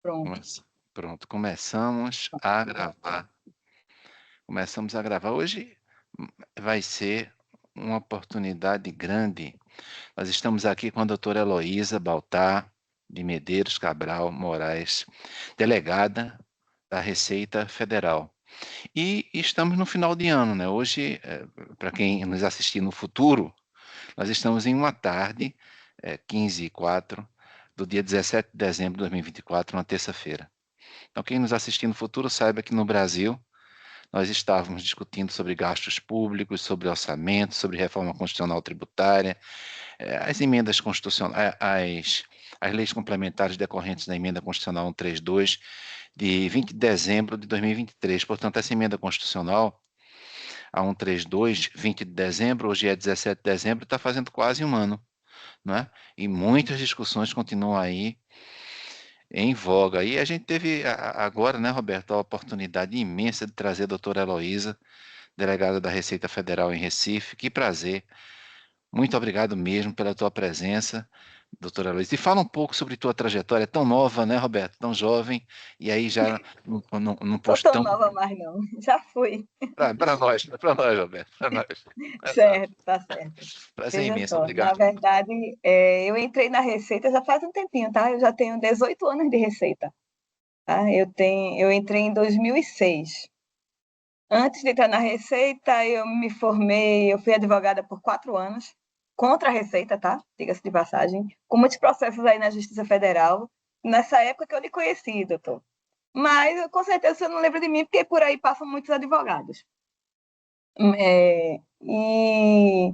Pronto. Pronto, começamos a gravar. Começamos a gravar. Hoje vai ser uma oportunidade grande. Nós estamos aqui com a doutora Heloísa Baltar de Medeiros Cabral Moraes, delegada da Receita Federal. E estamos no final de ano, né? Hoje, para quem nos assistir no futuro, nós estamos em uma tarde, 15h04, do dia 17 de dezembro de 2024, uma terça-feira. Então, quem nos assistir no futuro saiba que no Brasil nós estávamos discutindo sobre gastos públicos, sobre orçamento, sobre reforma constitucional tributária, as emendas constitucionais, as leis complementares decorrentes da emenda constitucional 132 de 20 de dezembro de 2023. Portanto, essa emenda constitucional, a 132, 20 de dezembro, hoje é 17 de dezembro, está fazendo quase um ano, não é? E muitas discussões continuam aí em voga. E a gente teve agora, né, Roberto, a oportunidade imensa de trazer a doutora Heloísa, delegada da Receita Federal em Recife. Que prazer. Muito obrigado mesmo pela tua presença, doutora Heloísa. E fala um pouco sobre tua trajetória, tão nova, né, Roberto? Tão jovem, e aí já num Não posto tô tão... nova mais, não. Já fui. Para nós, Roberto, para nós. Certo, tá certo. Prazer Veja imenso, só, na obrigado. verdade, eu entrei na Receita já faz um tempinho, tá? Eu já tenho 18 anos de Receita, tá? Eu entrei em 2006. Antes de entrar na Receita, eu me formei, eu fui advogada por 4 anos, contra a Receita, tá? Diga-se de passagem, com muitos processos aí na Justiça Federal, nessa época que eu lhe conheci, doutor. Mas, com certeza, você não lembra de mim, porque por aí passam muitos advogados. E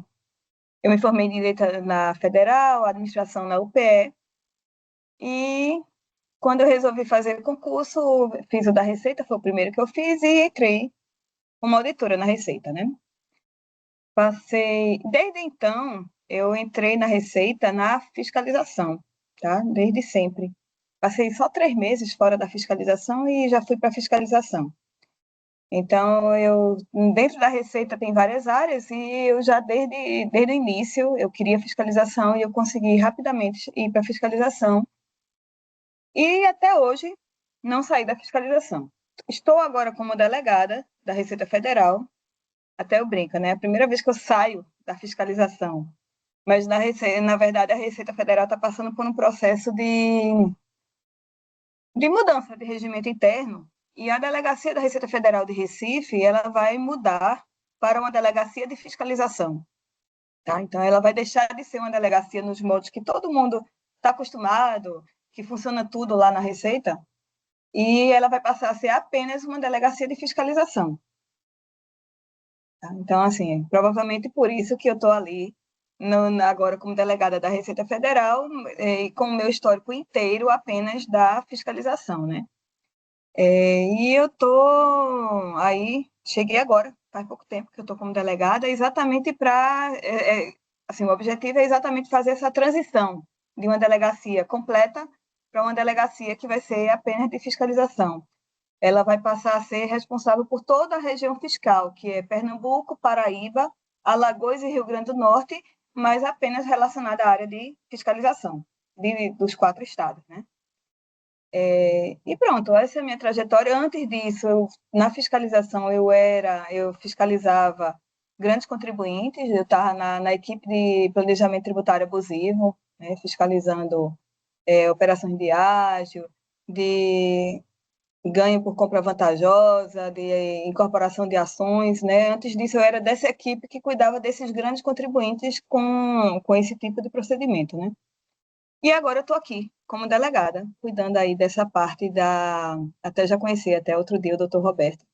eu me formei em Direito na Federal, Administração na UPE, e quando eu resolvi fazer concurso, fiz o da Receita, foi o primeiro que eu fiz, e entrei como auditora na Receita, né? Desde então, eu entrei na Receita na fiscalização, tá? Desde sempre. Passei só 3 meses fora da fiscalização e já fui para a fiscalização. Então, dentro da Receita tem várias áreas e eu já desde o início eu queria fiscalização e eu consegui rapidamente ir para a fiscalização. E até hoje não saí da fiscalização. Estou agora como delegada da Receita Federal, até eu brinco, né? É a primeira vez que eu saio da fiscalização. Mas, na verdade, a Receita Federal está passando por um processo de mudança de regimento interno, e a Delegacia da Receita Federal de Recife ela vai mudar para uma delegacia de fiscalização. Tá? Então, ela vai deixar de ser uma delegacia nos modos que todo mundo está acostumado, que funciona tudo lá na Receita, e ela vai passar a ser apenas uma delegacia de fiscalização. Tá? Então, assim, provavelmente por isso que eu estou ali agora como delegada da Receita Federal e com o meu histórico inteiro apenas da fiscalização, né? E eu estou aí, cheguei agora, faz pouco tempo que eu estou como delegada, exatamente para, assim, o objetivo é exatamente fazer essa transição de uma delegacia completa para uma delegacia que vai ser apenas de fiscalização. Ela vai passar a ser responsável por toda a região fiscal, que é Pernambuco, Paraíba, Alagoas e Rio Grande do Norte, mas apenas relacionada à área de fiscalização dos 4 estados, né? E pronto, essa é a minha trajetória. Antes disso, na fiscalização, eu fiscalizava grandes contribuintes, eu estava na equipe de planejamento tributário abusivo, né, fiscalizando operações de ágio, de ganho por compra vantajosa, de incorporação de ações, né? Antes disso, eu era dessa equipe que cuidava desses grandes contribuintes com esse tipo de procedimento, né? E agora eu estou aqui, como delegada, cuidando aí dessa parte Até já conheci, até outro dia, o doutor Roberto.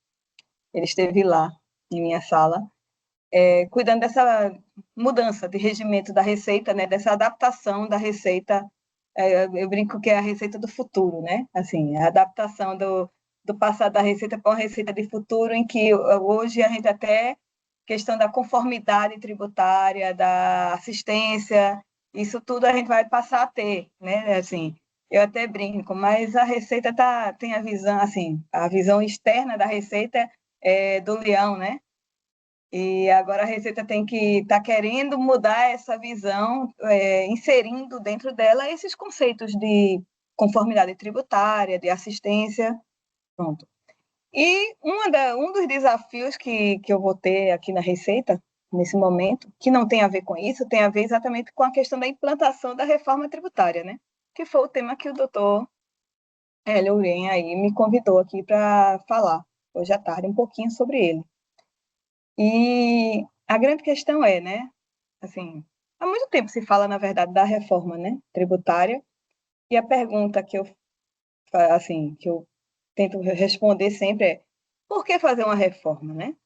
Ele esteve lá, em minha sala, cuidando dessa mudança de regimento da Receita, né? Dessa adaptação da Receita. Eu brinco que é a Receita do futuro, né? Assim, a adaptação do passado da Receita para uma Receita de futuro, em que hoje a gente até questão da conformidade tributária, da assistência, isso tudo a gente vai passar a ter, né? Assim, eu até brinco, mas a Receita tem a visão, assim, a visão externa da Receita é do leão, né? E agora a Receita tem que estar querendo mudar essa visão, inserindo dentro dela esses conceitos de conformidade tributária, de assistência, pronto. E um dos desafios que eu vou ter aqui na Receita, nesse momento, que não tem a ver com isso, tem a ver exatamente com a questão da implantação da reforma tributária, né? Que foi o tema que o doutor Hélio Uren aí me convidou aqui para falar hoje à tarde um pouquinho sobre ele. E a grande questão é, né? Assim, há muito tempo se fala, na verdade, da reforma, né, tributária, e a pergunta que eu tento responder sempre é: por que fazer uma reforma, né?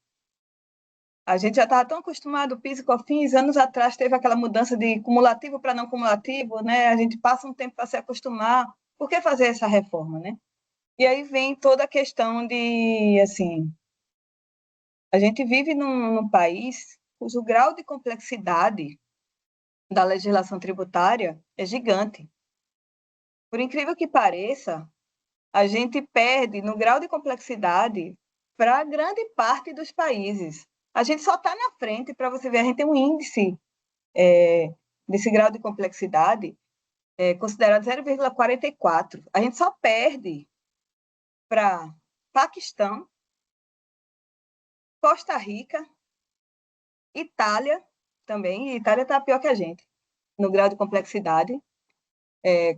A gente já estava tão acostumado, o PIS e COFINS, anos atrás teve aquela mudança de cumulativo para não cumulativo, né? A gente passa um tempo para se acostumar. Por que fazer essa reforma, né? E aí vem toda a questão de, assim, a gente vive num país cujo grau de complexidade da legislação tributária é gigante. Por incrível que pareça, a gente perde no grau de complexidade para grande parte dos países. A gente só está na frente, para você ver, a gente tem um índice desse grau de complexidade considerado 0,44. A gente só perde para Paquistão, Costa Rica, Itália também, e Itália está pior que a gente, no grau de complexidade,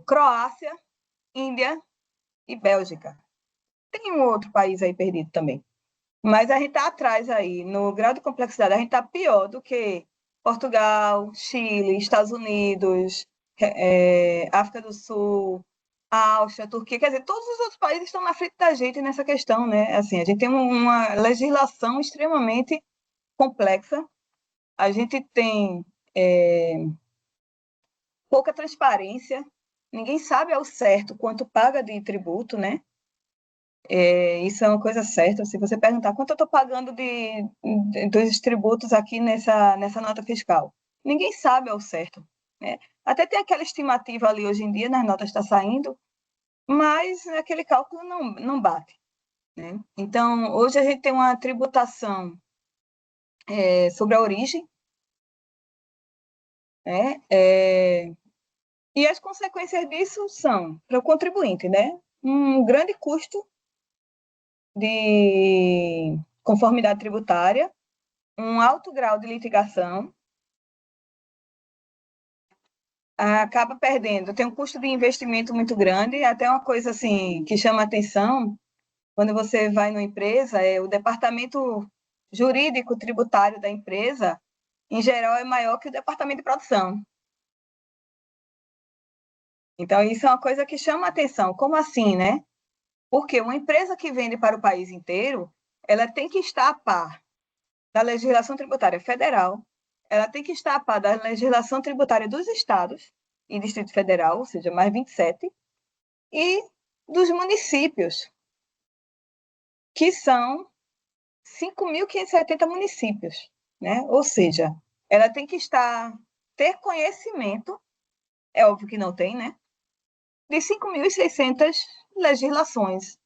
Croácia, Índia e Bélgica. Tem um outro país aí perdido também. Mas a gente está atrás aí, no grau de complexidade, a gente está pior do que Portugal, Chile, Estados Unidos, África do Sul, Áustria, Turquia, quer dizer, todos os outros países estão na frente da gente nessa questão, né? Assim, a gente tem uma legislação extremamente complexa, a gente tem pouca transparência, ninguém sabe ao certo quanto paga de tributo, né? Isso é uma coisa certa. Se você perguntar quanto eu estou pagando dos tributos aqui nessa nota fiscal, ninguém sabe ao certo, né? Até tem aquela estimativa ali hoje em dia, nas notas está saindo, mas aquele cálculo não bate, né? Então, hoje a gente tem uma tributação sobre a origem, né? E as consequências disso são, para o contribuinte, né, um grande custo de conformidade tributária, um alto grau de litigação, acaba perdendo, tem um custo de investimento muito grande, até uma coisa assim que chama atenção, quando você vai numa empresa, o departamento jurídico tributário da empresa, em geral, é maior que o departamento de produção. Então, isso é uma coisa que chama atenção. Como assim, né? Porque uma empresa que vende para o país inteiro, ela tem que estar a par da legislação tributária federal, ela tem que estar a par da legislação tributária dos estados e Distrito Federal, ou seja, mais 27, e dos municípios, que são 5.570 municípios, né? Ou seja, ela tem que ter conhecimento, é óbvio que não tem, né? De 5.600 legislações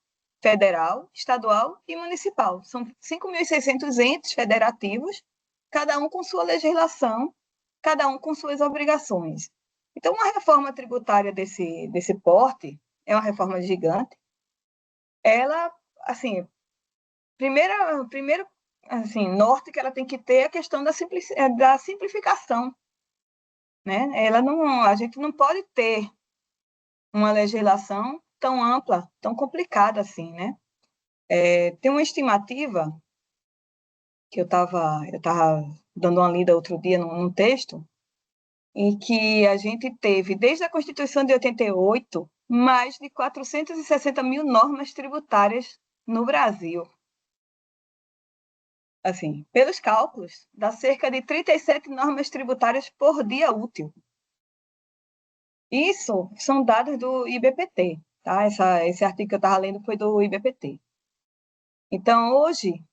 federal, estadual e municipal. São 5.600 entes federativos, cada um com sua legislação, cada um com suas obrigações. Então, uma reforma tributária desse porte, é uma reforma gigante, ela, assim, primeiro assim, norte que ela tem que ter é a questão da simplificação, né? A gente não pode ter uma legislação tão ampla, tão complicada assim, né? Tem uma estimativa que eu estava dando uma lida outro dia num texto, em que a gente teve, desde a Constituição de 88, mais de 460 mil normas tributárias no Brasil. Assim, pelos cálculos, dá cerca de 37 normas tributárias por dia útil. Isso são dados do IBPT, tá? Esse artigo que eu estava lendo foi do IBPT. Então, hoje,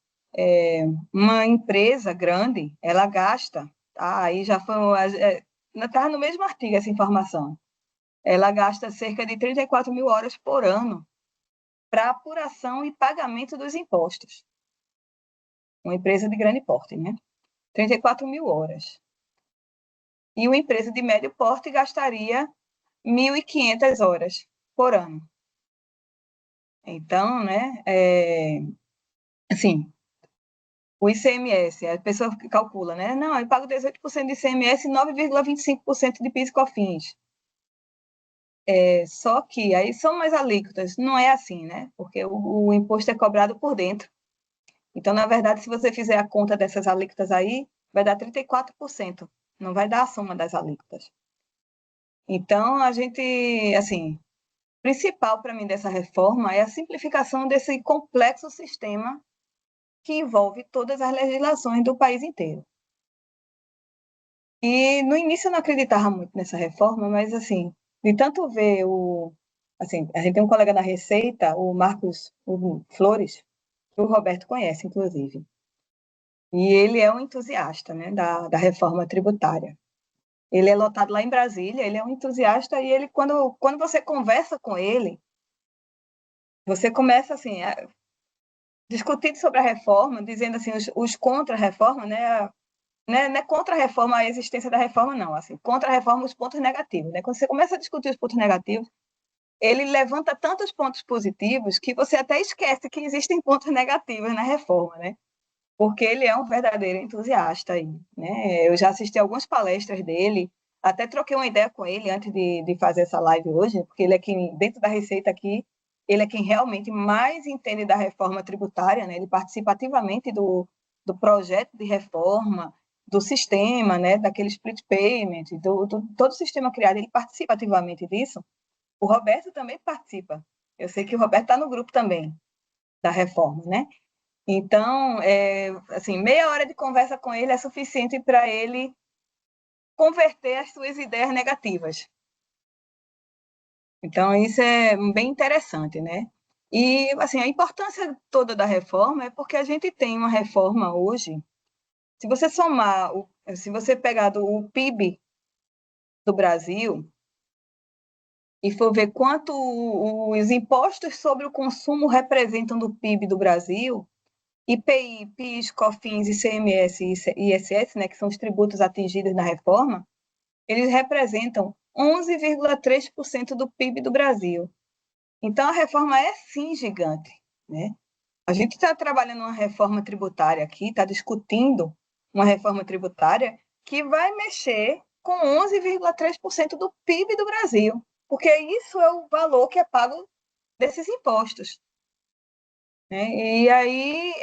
uma empresa grande, ela gasta, tá? Aí já foi, está no mesmo artigo essa informação, ela gasta cerca de 34 mil horas por ano para apuração e pagamento dos impostos. Uma empresa de grande porte, né? 34 mil horas. E uma empresa de médio porte gastaria 1.500 horas por ano. Então, né, assim, o ICMS, a pessoa calcula, né? Não, eu pago 18% de ICMS e 9,25% de PIS e COFINS. Só que aí são mais alíquotas. Não é assim, né? Porque o imposto é cobrado por dentro. Então, na verdade, se você fizer a conta dessas alíquotas aí, vai dar 34%. Não vai dar a soma das alíquotas. Então, a gente, assim, o principal para mim dessa reforma é a simplificação desse complexo sistema que envolve todas as legislações do país inteiro. E no início eu não acreditava muito nessa reforma, mas assim, de tanto ver assim, a gente tem um colega na Receita, o Marcos Flores, que o Roberto conhece, inclusive. E ele é um entusiasta, né, da reforma tributária. Ele é lotado lá em Brasília, ele é um entusiasta e ele, quando você conversa com ele, você começa assim, a discutir sobre a reforma, dizendo assim, os contra a reforma, né, não é contra a reforma, a existência da reforma, não. Assim, contra a reforma, os pontos negativos. Né? Quando você começa a discutir os pontos negativos, ele levanta tantos pontos positivos que você até esquece que existem pontos negativos na reforma, né? Porque ele é um verdadeiro entusiasta aí, né? Eu já assisti algumas palestras dele, até troquei uma ideia com ele antes de fazer essa live hoje, porque ele é quem, dentro da Receita aqui, ele é quem realmente mais entende da reforma tributária, né? Ele participa ativamente do projeto de reforma, do sistema, né? Daquele split payment, todo o sistema criado, ele participa ativamente disso. O Roberto também participa. Eu sei que o Roberto está no grupo também da reforma, né? Então, assim, meia hora de conversa com ele é suficiente para ele converter as suas ideias negativas. Então, isso é bem interessante, né? E, assim, a importância toda da reforma é porque a gente tem uma reforma hoje, se você somar, se você pegar o PIB do Brasil e for ver quanto os impostos sobre o consumo representam do PIB do Brasil, IPI, PIS, COFINS, ICMS e ISS, né, que são os tributos atingidos na reforma, eles representam 11,3% do PIB do Brasil. Então, a reforma é, sim, gigante. Né? A gente está trabalhando uma reforma tributária aqui, está discutindo uma reforma tributária que vai mexer com 11,3% do PIB do Brasil, porque isso é o valor que é pago desses impostos. Né? E aí,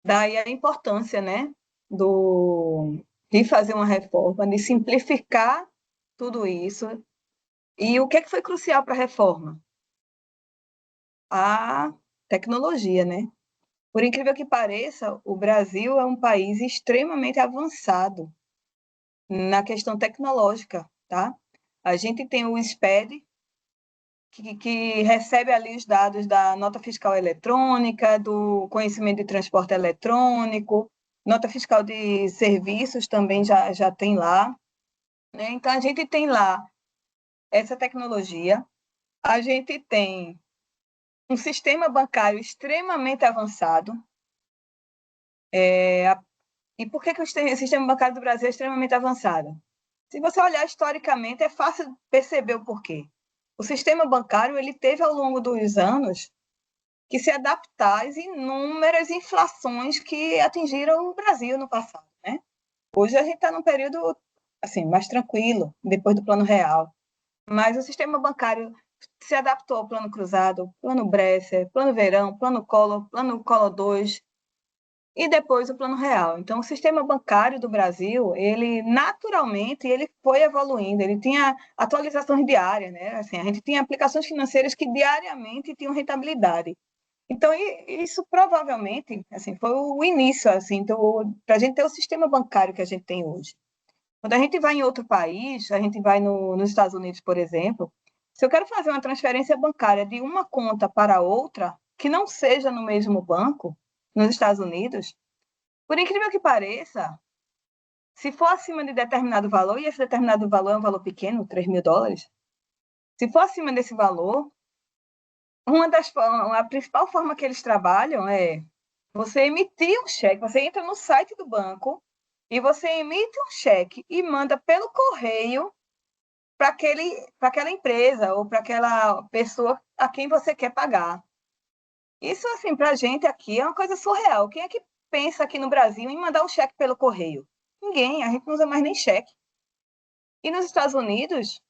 daí a importância, né, de fazer uma reforma, de simplificar tudo isso. E o que foi crucial para a reforma? A tecnologia, né? Por incrível que pareça, o Brasil é um país extremamente avançado na questão tecnológica, tá? A gente tem o SPED, que recebe ali os dados da nota fiscal eletrônica, do conhecimento de transporte eletrônico, nota fiscal de serviços também já tem lá. Né? Então, a gente tem lá essa tecnologia, a gente tem um sistema bancário extremamente avançado. E por que o sistema bancário do Brasil é extremamente avançado? Se você olhar historicamente, é fácil perceber o porquê. O sistema bancário ele teve, ao longo dos anos, que se adaptar às inúmeras inflações que atingiram o Brasil no passado. Né? Hoje a gente está num período assim, mais tranquilo, depois do Plano Real. Mas o sistema bancário se adaptou ao Plano Cruzado, Plano Bresser, Plano Verão, Plano Collor 2 e depois o Plano Real. Então, o sistema bancário do Brasil, ele naturalmente ele foi evoluindo, ele tinha atualizações diárias, né? Assim, a gente tinha aplicações financeiras que diariamente tinham rentabilidade. Então, isso provavelmente assim, foi o início assim, para a gente ter o sistema bancário que a gente tem hoje. Quando a gente vai em outro país, a gente vai nos Estados Unidos, por exemplo, se eu quero fazer uma transferência bancária de uma conta para outra, que não seja no mesmo banco, nos Estados Unidos, por incrível que pareça, se for acima de determinado valor, e esse determinado valor é um valor pequeno, $3.000, se for acima desse valor, a principal forma que eles trabalham é você emitir um cheque, você entra no site do banco e você emite um cheque e manda pelo correio aquela empresa ou para aquela pessoa a quem você quer pagar. Isso, assim, para a gente aqui é uma coisa surreal. Quem é que pensa aqui no Brasil em mandar um cheque pelo correio? Ninguém, a gente não usa mais nem cheque. E nos Estados Unidos,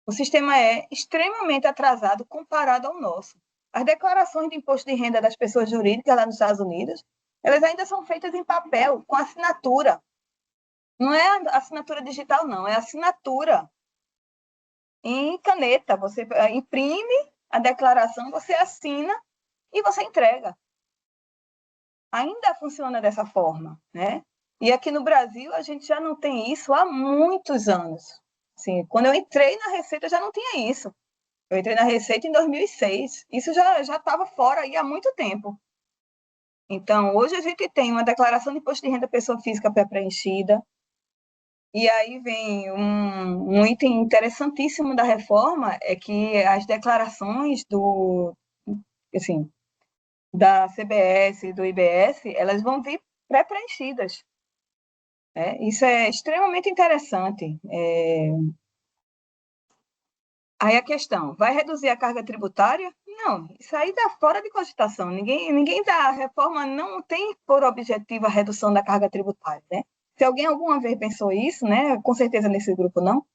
o sistema é extremamente atrasado comparado ao nosso. As declarações de imposto de renda das pessoas jurídicas lá nos Estados Unidos, elas ainda são feitas em papel, com assinatura. Não é assinatura digital, não, é assinatura em caneta. Você imprime a declaração, você assina e você entrega. Ainda funciona dessa forma, né? E aqui no Brasil a gente já não tem isso há muitos anos. Assim, quando eu entrei na Receita já não tinha isso. Eu entrei na Receita em 2006. Isso já estava fora aí há muito tempo. Então, hoje a gente tem uma declaração de imposto de renda pessoa física pré-preenchida. E aí vem um item interessantíssimo da reforma, é que as declarações assim, da CBS e do IBS, elas vão vir pré-preenchidas. Isso é extremamente interessante. Aí a questão, vai reduzir a carga tributária? Não, isso aí está fora de cogitação. Ninguém da reforma não tem por objetivo a redução da carga tributária, né? Se alguém alguma vez pensou isso, né? Com certeza nesse grupo não.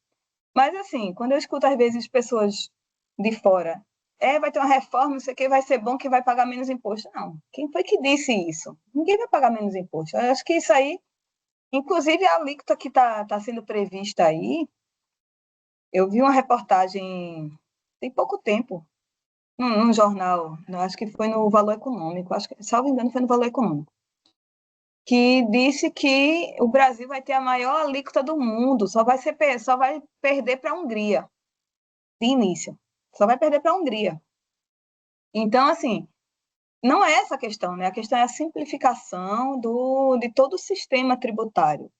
Mas assim, quando eu escuto às vezes pessoas de fora, vai ter uma reforma, não sei o que, vai ser bom que vai pagar menos imposto. Não, quem foi que disse isso? Ninguém vai pagar menos imposto. Eu acho que isso aí, inclusive a alíquota que está sendo prevista aí, eu vi uma reportagem tem pouco tempo, num jornal, acho que foi no Valor Econômico, acho que, salvo engano, foi no Valor Econômico, que disse que o Brasil vai ter a maior alíquota do mundo, só vai perder para a Hungria, de início. Só vai perder para a Hungria. Então, assim, não é essa a questão, né? A questão é a simplificação de todo o sistema tributário.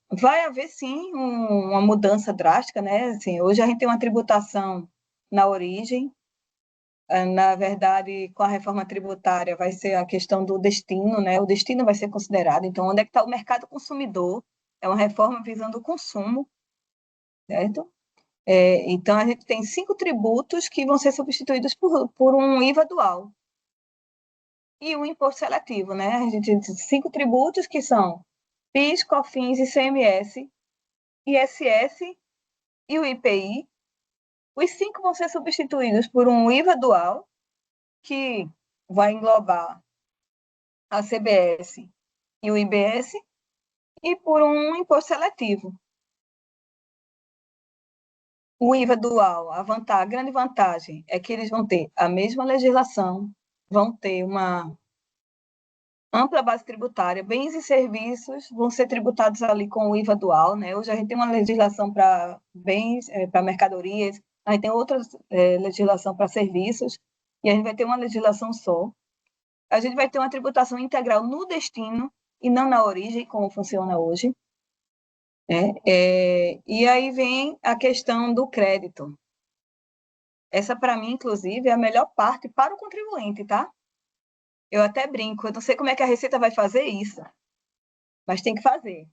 Vai haver, sim, uma mudança drástica, né? Assim, hoje a gente tem uma tributação na origem. Na verdade, com a reforma tributária vai ser a questão do destino, né? O destino vai ser considerado. Então, onde é que está o mercado consumidor? É uma reforma visando o consumo, certo? Então, a gente tem 5 tributos que vão ser substituídos por um IVA dual e o imposto seletivo, né? A gente tem 5 tributos que são PIS, COFINS, ICMS, ISS e o IPI. Os 5 vão ser substituídos por um IVA dual, que vai englobar a CBS e o IBS, e por um imposto seletivo. O IVA dual, a grande vantagem é que eles vão ter a mesma legislação, vão ter uma ampla base tributária, bens e serviços vão ser tributados ali com o IVA dual, né? Hoje a gente tem uma legislação para bens, para mercadorias, a gente tem outra legislação para serviços, e a gente vai ter uma legislação só. A gente vai ter uma tributação integral no destino e não na origem, como funciona hoje. E aí vem a questão do crédito. Essa, para mim, inclusive, é a melhor parte para o contribuinte, tá? Eu até brinco, eu não sei como é que a Receita vai fazer isso, mas tem que fazer.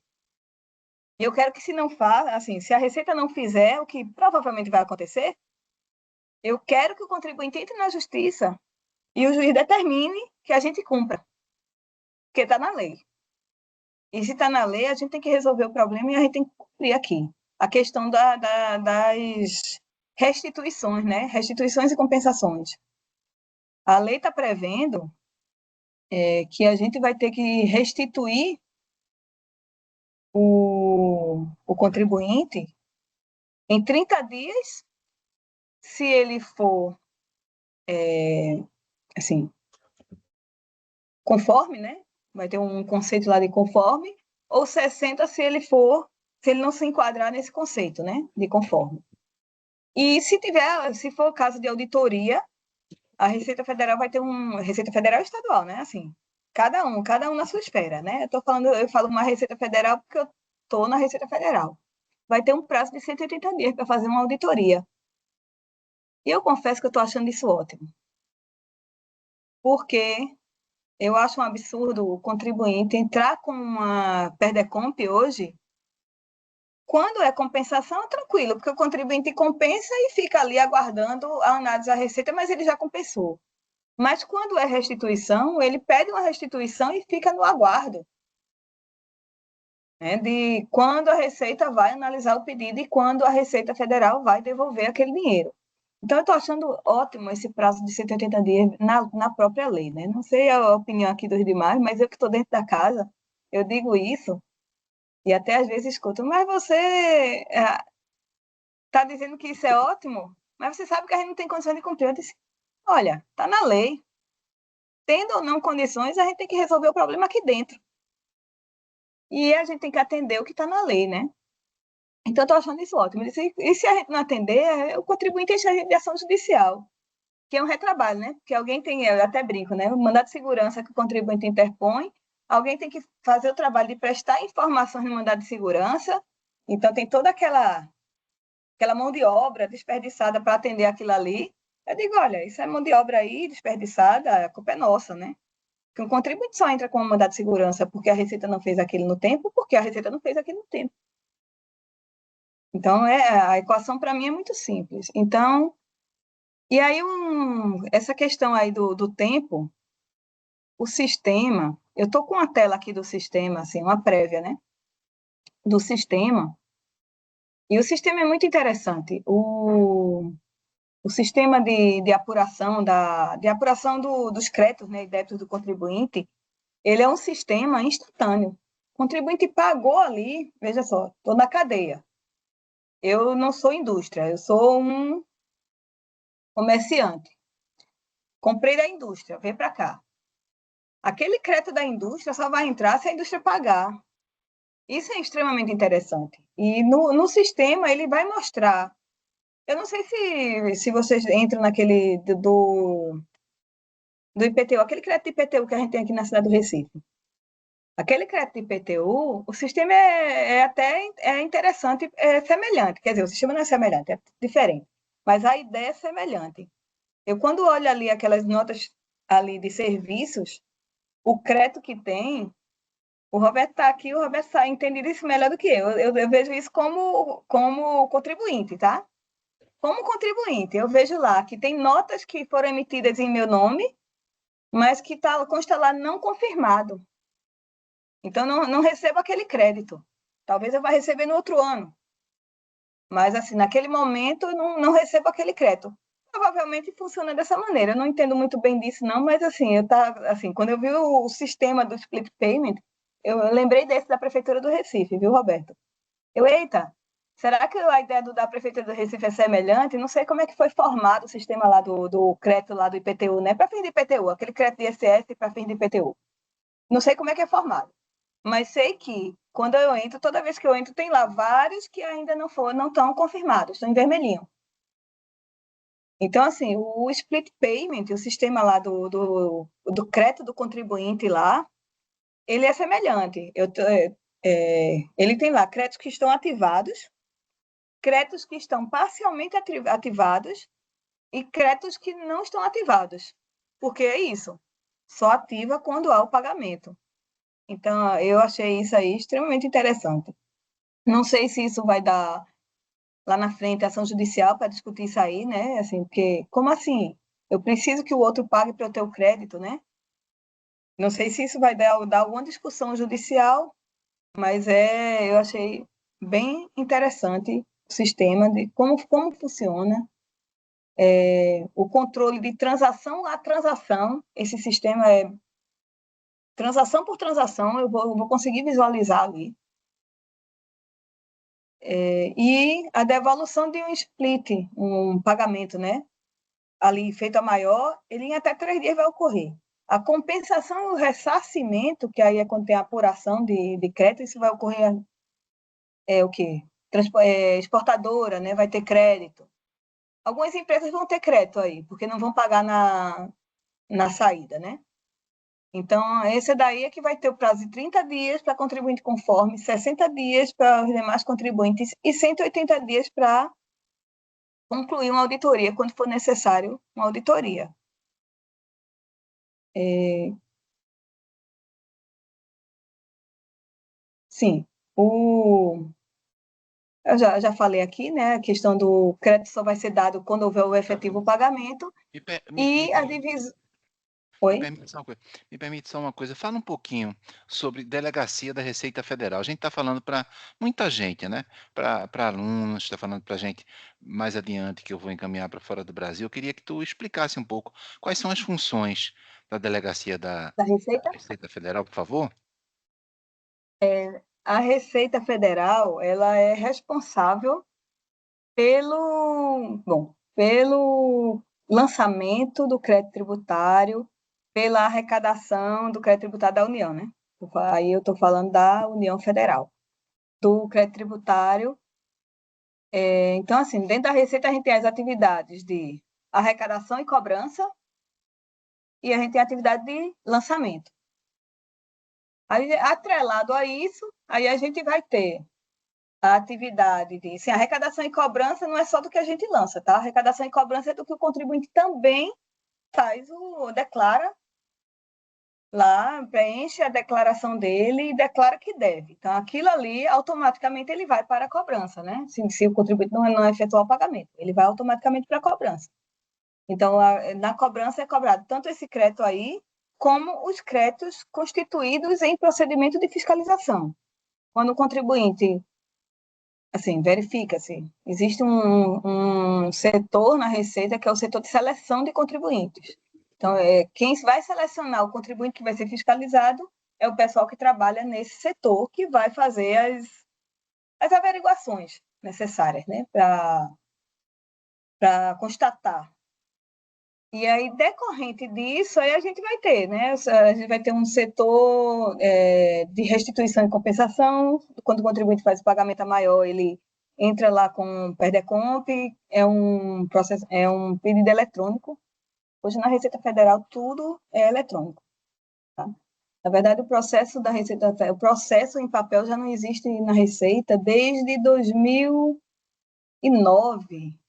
E eu quero que se não faça, assim, se a Receita não fizer, o que provavelmente vai acontecer, eu quero que o contribuinte entre na justiça e o juiz determine que a gente cumpra, porque está na lei. E se está na lei, a gente tem que resolver o problema e a gente tem que cumprir aqui. A questão das restituições, né? Restituições e compensações. A lei está prevendo que a gente vai ter que restituir o contribuinte em 30 dias, se ele for, assim, conforme, né? Vai ter um conceito lá de conforme, ou 60 se ele não se enquadrar nesse conceito, né? De conforme. E se for caso de auditoria, a Receita Federal vai ter Receita Federal e estadual, né? Assim, cada um na sua esfera, né? Eu falo uma Receita Federal porque eu estou na Receita Federal. Vai ter um prazo de 180 dias para fazer uma auditoria. E eu confesso que eu estou achando isso ótimo. Porque eu acho um absurdo o contribuinte entrar com uma PERDECOMP hoje Quando é compensação, é tranquilo, porque o contribuinte compensa e fica ali aguardando a análise da receita, mas ele já compensou. Mas quando é restituição, ele pede uma restituição e fica no aguardo, né, de quando a Receita vai analisar o pedido e quando a Receita Federal vai devolver aquele dinheiro. Então, eu estou achando ótimo esse prazo de 180 dias na própria lei, né? Não sei a opinião aqui dos demais, mas eu que estou dentro da casa, eu digo isso e até às vezes escuto, mas você está dizendo que isso é ótimo, mas você sabe que a gente não tem condições de cumprir. Eu disse, olha, está na lei. Tendo ou não condições, a gente tem que resolver o problema aqui dentro. E a gente tem que atender o que está na lei, né? Então, eu estou achando isso ótimo. E se a gente não atender, o contribuinte enche a gente de ação judicial, que é um retrabalho, né? Porque alguém tem, eu até brinco, né? O mandado de segurança que o contribuinte interpõe, alguém tem que fazer o trabalho de prestar informações no mandado de segurança, então tem toda aquela mão de obra desperdiçada para atender aquilo ali. Eu digo, olha, isso é mão de obra aí desperdiçada, a culpa é nossa, né? Que um contribuinte só entra com um mandado de segurança porque a Receita não fez aquilo no tempo, porque a Receita não fez aquilo no tempo. Então, a equação para mim é muito simples. Então, e aí essa questão aí do tempo, o sistema, eu estou com a tela aqui do sistema, assim, uma prévia, né? Do sistema, e o sistema é muito interessante. O sistema de apuração, de apuração dos créditos, né, e débitos do contribuinte, ele é um sistema instantâneo. O contribuinte pagou ali, veja só, estou na cadeia. Eu não sou indústria, eu sou um comerciante. Comprei da indústria, vem para cá. Aquele crédito da indústria só vai entrar se a indústria pagar. Isso é extremamente interessante. E no sistema ele vai mostrar. Eu não sei se vocês entram naquele do IPTU, aquele crédito de IPTU que a gente tem aqui na cidade do Recife. Aquele crédito de IPTU, o sistema até interessante, é semelhante. Quer dizer, o sistema não é semelhante, é diferente. Mas a ideia é semelhante. Eu, quando olho ali aquelas notas ali de serviços, o crédito que tem, o Roberto está aqui, o Roberto entende isso melhor do que eu. Eu vejo isso como contribuinte, tá? Como contribuinte, eu vejo lá que tem notas que foram emitidas em meu nome, mas que consta lá não confirmado. Então, não recebo aquele crédito. Talvez eu vá receber no outro ano. Mas, assim, naquele momento, eu não recebo aquele crédito. Provavelmente funciona dessa maneira. Eu não entendo muito bem disso, não, mas, assim, quando eu vi o sistema do split payment, eu lembrei desse da Prefeitura do Recife, viu, Roberto? Eita, será que a ideia da Prefeitura do Recife é semelhante? Não sei como é que foi formado o sistema lá do crédito lá do IPTU, né? Para fins de IPTU, aquele crédito de ISS para fins de IPTU. Não sei como é que é formado, mas sei que quando eu entro, toda vez que eu entro, tem lá vários que ainda não estão confirmados, estão em vermelhinho. Então, assim, o split payment, o sistema lá do crédito do contribuinte lá, ele é semelhante. Ele tem lá créditos que estão ativados, créditos que estão parcialmente ativados e créditos que não estão ativados. Porque é isso, só ativa quando há o pagamento. Então, eu achei isso aí extremamente interessante. Não sei se isso vai dar lá na frente ação judicial para discutir isso aí, né? Assim, porque, como assim? Eu preciso que o outro pague para eu ter o crédito, né? Não sei se isso vai dar alguma discussão judicial, mas eu achei bem interessante o sistema de como funciona, o controle de transação a transação. Esse sistema é transação por transação, eu vou conseguir visualizar ali. E a devolução de um split, um pagamento, né? Ali feito a maior, ele em até 3 dias vai ocorrer. A compensação e o ressarcimento, que aí é quando tem a apuração de crédito, isso vai ocorrer, o quê? Exportadora, né? Vai ter crédito. Algumas empresas vão ter crédito aí, porque não vão pagar na saída, né? Então, esse daí é que vai ter o prazo de 30 dias para contribuinte conforme, 60 dias para os demais contribuintes e 180 dias para concluir uma auditoria, quando for necessário uma auditoria. Sim, eu já falei aqui, né, a questão do crédito só vai ser dado quando houver o efetivo pagamento, e a divisão... Me Oi? permite só uma coisa. Me permite só uma coisa. Fala um pouquinho sobre delegacia da Receita Federal. A gente está falando para muita gente, né? Para alunos, está falando para gente mais adiante que eu vou encaminhar para fora do Brasil. Eu queria que tu explicasse um pouco quais são as funções da delegacia da Da Receita? Receita Federal, por favor. A Receita Federal, ela é responsável pelo lançamento do crédito tributário, pela arrecadação do crédito tributário da União, né? Aí eu estou falando da União Federal, do crédito tributário. Então, assim, dentro da Receita a gente tem as atividades de arrecadação e cobrança, e a gente tem a atividade de lançamento. Aí, atrelado a isso, aí a gente vai ter a atividade de sim, arrecadação e cobrança não é só do que a gente lança, tá? Arrecadação e cobrança é do que o contribuinte também declara lá, preenche a declaração dele e declara que deve. Então, aquilo ali, automaticamente, ele vai para a cobrança, né? Se o contribuinte não efetuar o pagamento, ele vai automaticamente para a cobrança. Então, na cobrança é cobrado tanto esse crédito aí, como os créditos constituídos em procedimento de fiscalização. Quando o contribuinte, assim, verifica-se, existe um setor na Receita que é o setor de seleção de contribuintes. Então, quem vai selecionar o contribuinte que vai ser fiscalizado é o pessoal que trabalha nesse setor, que vai fazer as averiguações necessárias, né, para constatar. E aí, decorrente disso, aí a gente vai ter, né? A gente vai ter um setor de restituição e compensação. Quando o contribuinte faz o pagamento a maior, ele entra lá com o PERDECOMP, é um processo, é um pedido eletrônico. Hoje na Receita Federal tudo é eletrônico. Tá? Na verdade, o processo da Receita, o processo em papel já não existe na Receita desde 2009.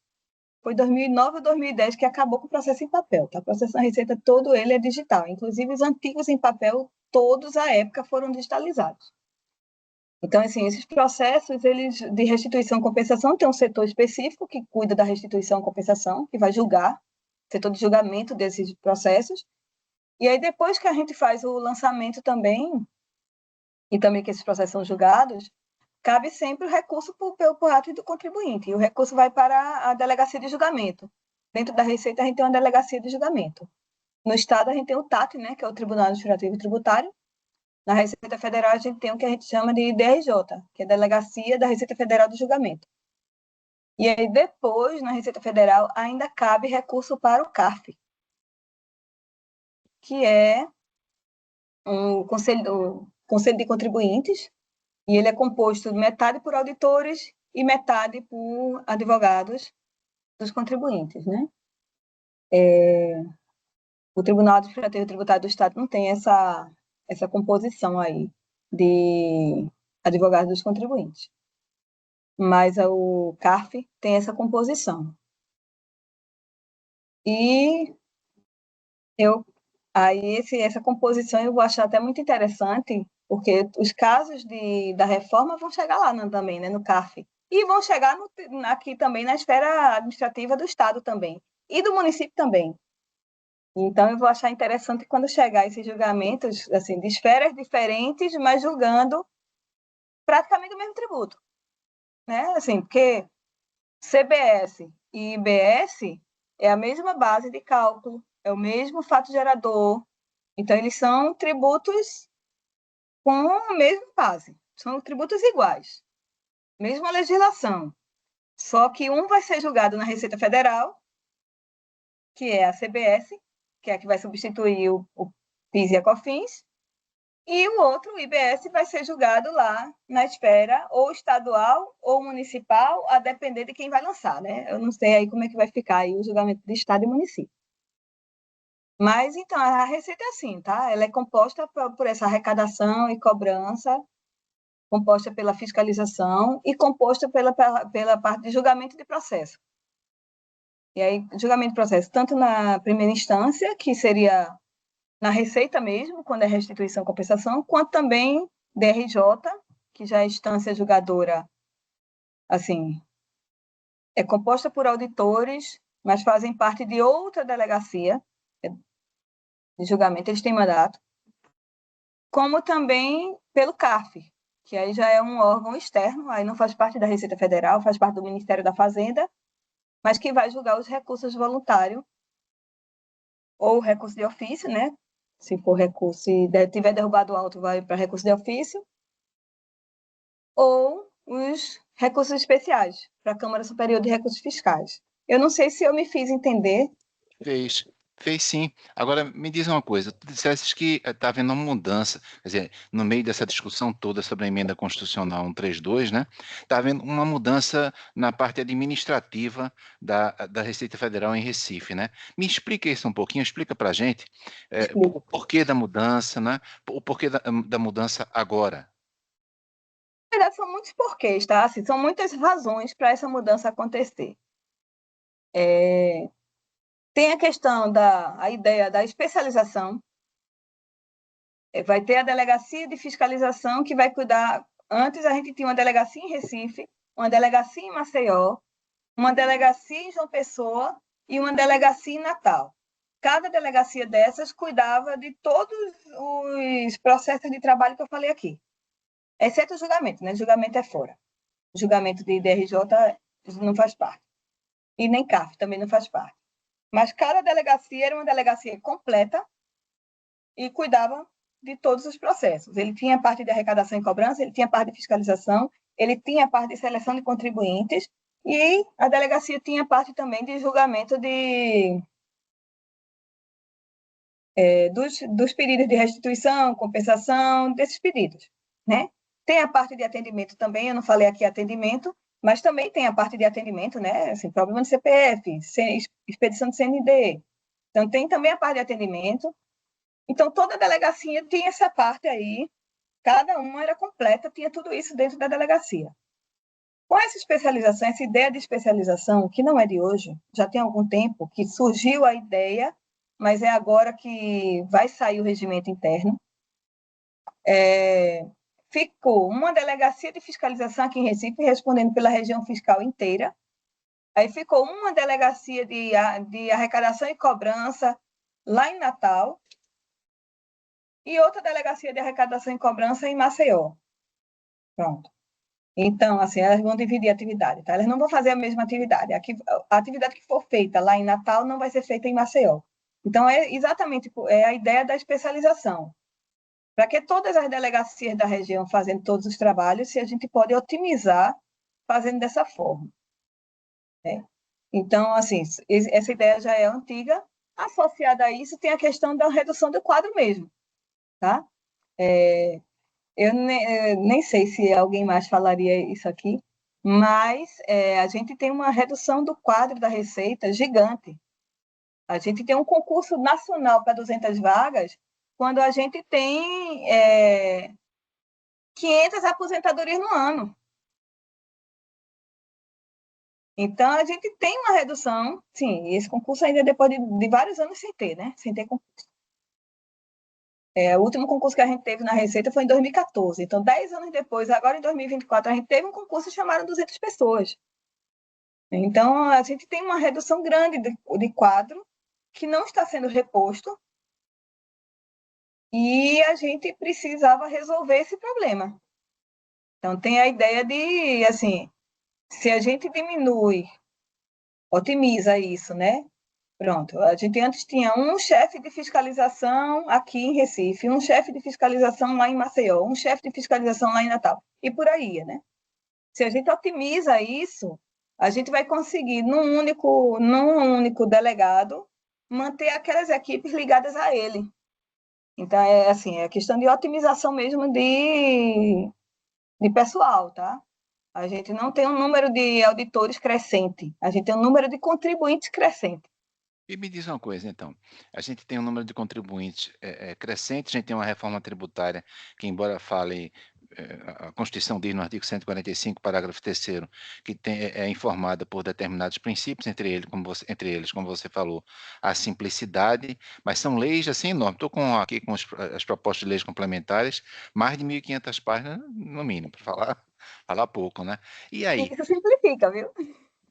Foi 2009 ou 2010 que acabou com o processo em papel. Tá? O processo na Receita todo ele é digital. Inclusive, os antigos em papel, todos à época foram digitalizados. Então, assim, esses processos eles de restituição e compensação tem um setor específico que cuida da restituição e compensação, que vai julgar, setor de julgamento desses processos. E aí, depois que a gente faz o lançamento também, e também que esses processos são julgados, cabe sempre o recurso por ato do contribuinte, e o recurso vai para a delegacia de julgamento. Dentro da Receita, a gente tem uma delegacia de julgamento. No Estado, a gente tem o TAT, né, que é o Tribunal Administrativo e Tributário. Na Receita Federal, a gente tem o que a gente chama de DRJ, que é a Delegacia da Receita Federal de Julgamento. E aí, depois, na Receita Federal, ainda cabe recurso para o CARF, que é um conselho de contribuintes, e ele é composto metade por auditores e metade por advogados dos contribuintes, né? O Tribunal Administrativo e Tributário do Estado não tem essa composição aí de advogados dos contribuintes, mas o CARF tem essa composição. E essa composição eu vou achar até muito interessante, porque os casos da reforma vão chegar lá também, né, no CARF, e vão chegar aqui também na esfera administrativa do Estado também, e do município também. Então, eu vou achar interessante quando chegar esses julgamentos, assim, de esferas diferentes, mas julgando praticamente o mesmo tributo, né? Assim, porque CBS e IBS é a mesma base de cálculo, é o mesmo fato gerador, então eles são tributos com a mesma base, são tributos iguais, mesma legislação, só que um vai ser julgado na Receita Federal, que é a CBS, que é a que vai substituir o PIS e a COFINS, e o outro, o IBS, vai ser julgado lá na esfera ou estadual ou municipal, a depender de quem vai lançar, né? Eu não sei aí como é que vai ficar aí o julgamento de estado e município. Mas, então, a Receita é assim, tá? Ela é composta por essa arrecadação e cobrança, composta pela fiscalização e composta pela parte de julgamento de processo. E aí, julgamento de processo, tanto na primeira instância, que seria na Receita mesmo, quando é restituição e compensação, quanto também DRJ, que já é instância julgadora assim, é composta por auditores, mas fazem parte de outra delegacia de julgamento, eles têm mandato, como também pelo CARF, que aí já é um órgão externo, aí não faz parte da Receita Federal, faz parte do Ministério da Fazenda, mas que vai julgar os recursos voluntários ou recurso de ofício, né? Se for recurso, se tiver derrubado o auto, vai para recurso de ofício, ou os recursos especiais, para a Câmara Superior de Recursos Fiscais. Eu não sei se eu me fiz entender. Fez sim. Agora, me diz uma coisa, tu disseste que está havendo uma mudança, quer dizer, no meio dessa discussão toda sobre a emenda constitucional 132, né? Está havendo uma mudança na parte administrativa da Receita Federal em Recife, né? Me explica isso um pouquinho, explica para a gente o porquê da mudança, né? O porquê da mudança agora. Na verdade, são muitos porquês, tá? Assim, são muitas razões para essa mudança acontecer. Tem a questão a ideia da especialização. Vai ter a delegacia de fiscalização que vai cuidar. Antes a gente tinha uma delegacia em Recife, uma delegacia em Maceió, uma delegacia em João Pessoa e uma delegacia em Natal. Cada delegacia dessas cuidava de todos os processos de trabalho que eu falei aqui, exceto o julgamento, né? O julgamento é fora. O julgamento de DRJ não faz parte. E nem CAF também não faz parte. Mas cada delegacia era uma delegacia completa e cuidava de todos os processos. Ele tinha a parte de arrecadação e cobrança, ele tinha a parte de fiscalização, ele tinha a parte de seleção de contribuintes e a delegacia tinha a parte também de julgamento dos pedidos de restituição, compensação, desses pedidos, né? Tem a parte de atendimento também, eu não falei aqui atendimento, mas também tem a parte de atendimento, né? Assim, problema de CPF, expedição de CND. Então, tem também a parte de atendimento. Então, toda delegacia tinha essa parte aí, cada uma era completa, tinha tudo isso dentro da delegacia. Com essa especialização, essa ideia de especialização, que não é de hoje, já tem algum tempo que surgiu a ideia, mas é agora que vai sair o regimento interno, ficou uma delegacia de fiscalização aqui em Recife, respondendo pela região fiscal inteira, aí ficou uma delegacia de arrecadação e cobrança lá em Natal, e outra delegacia de arrecadação e cobrança em Maceió. Pronto. Então, assim, elas vão dividir a atividade, tá? Elas não vão fazer a mesma atividade. A atividade que for feita lá em Natal não vai ser feita em Maceió. Então, é exatamente a ideia da especialização. Para que todas as delegacias da região fazendo todos os trabalhos, se a gente pode otimizar fazendo dessa forma. Né? Então, assim, essa ideia já é antiga. Associada a isso, tem a questão da redução do quadro mesmo, tá? Eu nem sei se alguém mais falaria isso aqui, mas a gente tem uma redução do quadro da Receita gigante. A gente tem um concurso nacional para 200 vagas, quando a gente tem 500 aposentadorias no ano. Então, a gente tem uma redução, sim, e esse concurso ainda é depois de vários anos sem ter, né? Sem ter concurso. O último concurso que a gente teve na Receita foi em 2014. Então, 10 anos depois, agora em 2024, a gente teve um concurso e chamaram 200 pessoas. Então, a gente tem uma redução grande de quadro que não está sendo reposto e a gente precisava resolver esse problema. Então, tem a ideia de, assim, se a gente diminui, otimiza isso, né? Pronto, a gente antes tinha um chefe de fiscalização aqui em Recife, um chefe de fiscalização lá em Maceió, um chefe de fiscalização lá em Natal, e por aí, né? Se a gente otimiza isso, a gente vai conseguir, num único delegado, manter aquelas equipes ligadas a ele. Então, assim, é questão de otimização mesmo de pessoal, tá? A gente não tem um número de auditores crescente, a gente tem um número de contribuintes crescente. E me diz uma coisa, então, a gente tem um número de contribuintes crescente, a gente tem uma reforma tributária que, embora fale, a Constituição diz no artigo 145, parágrafo 3º, que é informada por determinados princípios, entre eles, como você falou, a simplicidade, mas são leis assim enormes. Estou aqui com as propostas de leis complementares, mais de 1.500 páginas, no mínimo, para falar Fala pouco, né? E aí? Isso simplifica, viu?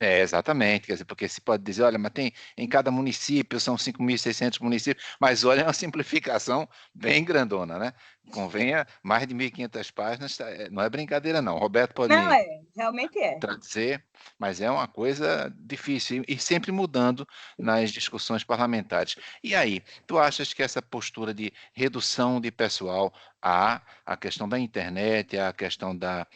Exatamente, quer dizer, porque se pode dizer, olha, mas tem em cada município, são 5.600 municípios, mas olha, é uma simplificação bem grandona, né? Convenha, mais de 1.500 páginas, não é brincadeira não. Roberto pode Não me é, realmente é. trazer, mas é uma coisa difícil e sempre mudando nas discussões parlamentares. E aí, tu achas que essa postura de redução de pessoal, a questão da internet, a questão da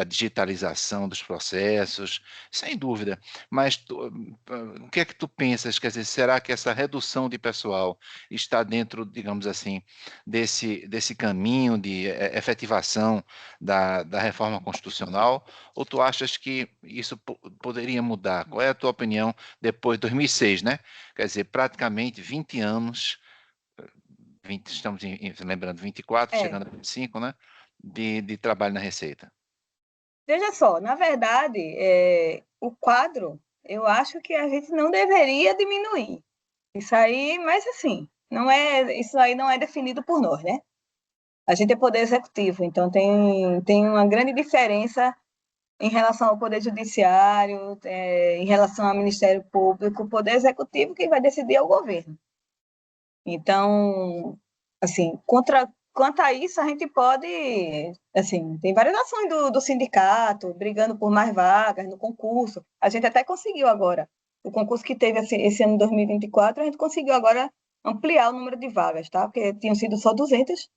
digitalização dos processos, sem dúvida, mas o que é que tu pensas? Quer dizer, será que essa redução de pessoal está dentro, digamos assim, desse caminho de efetivação da reforma constitucional? Ou tu achas que isso poderia mudar? Qual é a tua opinião depois de 2006, né? Quer dizer, praticamente 20 anos, 20, estamos lembrando 24, É. chegando a 25, né? De trabalho na Receita. Veja só, na verdade, o quadro, eu acho que a gente não deveria diminuir. Isso aí, mas assim, isso aí não é definido por nós, né? A gente é poder executivo, então tem uma grande diferença em relação ao poder judiciário, em relação ao Ministério Público, o poder executivo quem vai decidir é o governo. Então, assim, quanto a isso, a gente pode, assim, tem várias ações do sindicato, brigando por mais vagas no concurso. A gente até conseguiu agora, o concurso que teve esse ano 2024, a gente conseguiu agora ampliar o número de vagas, tá? Porque tinham sido só 200,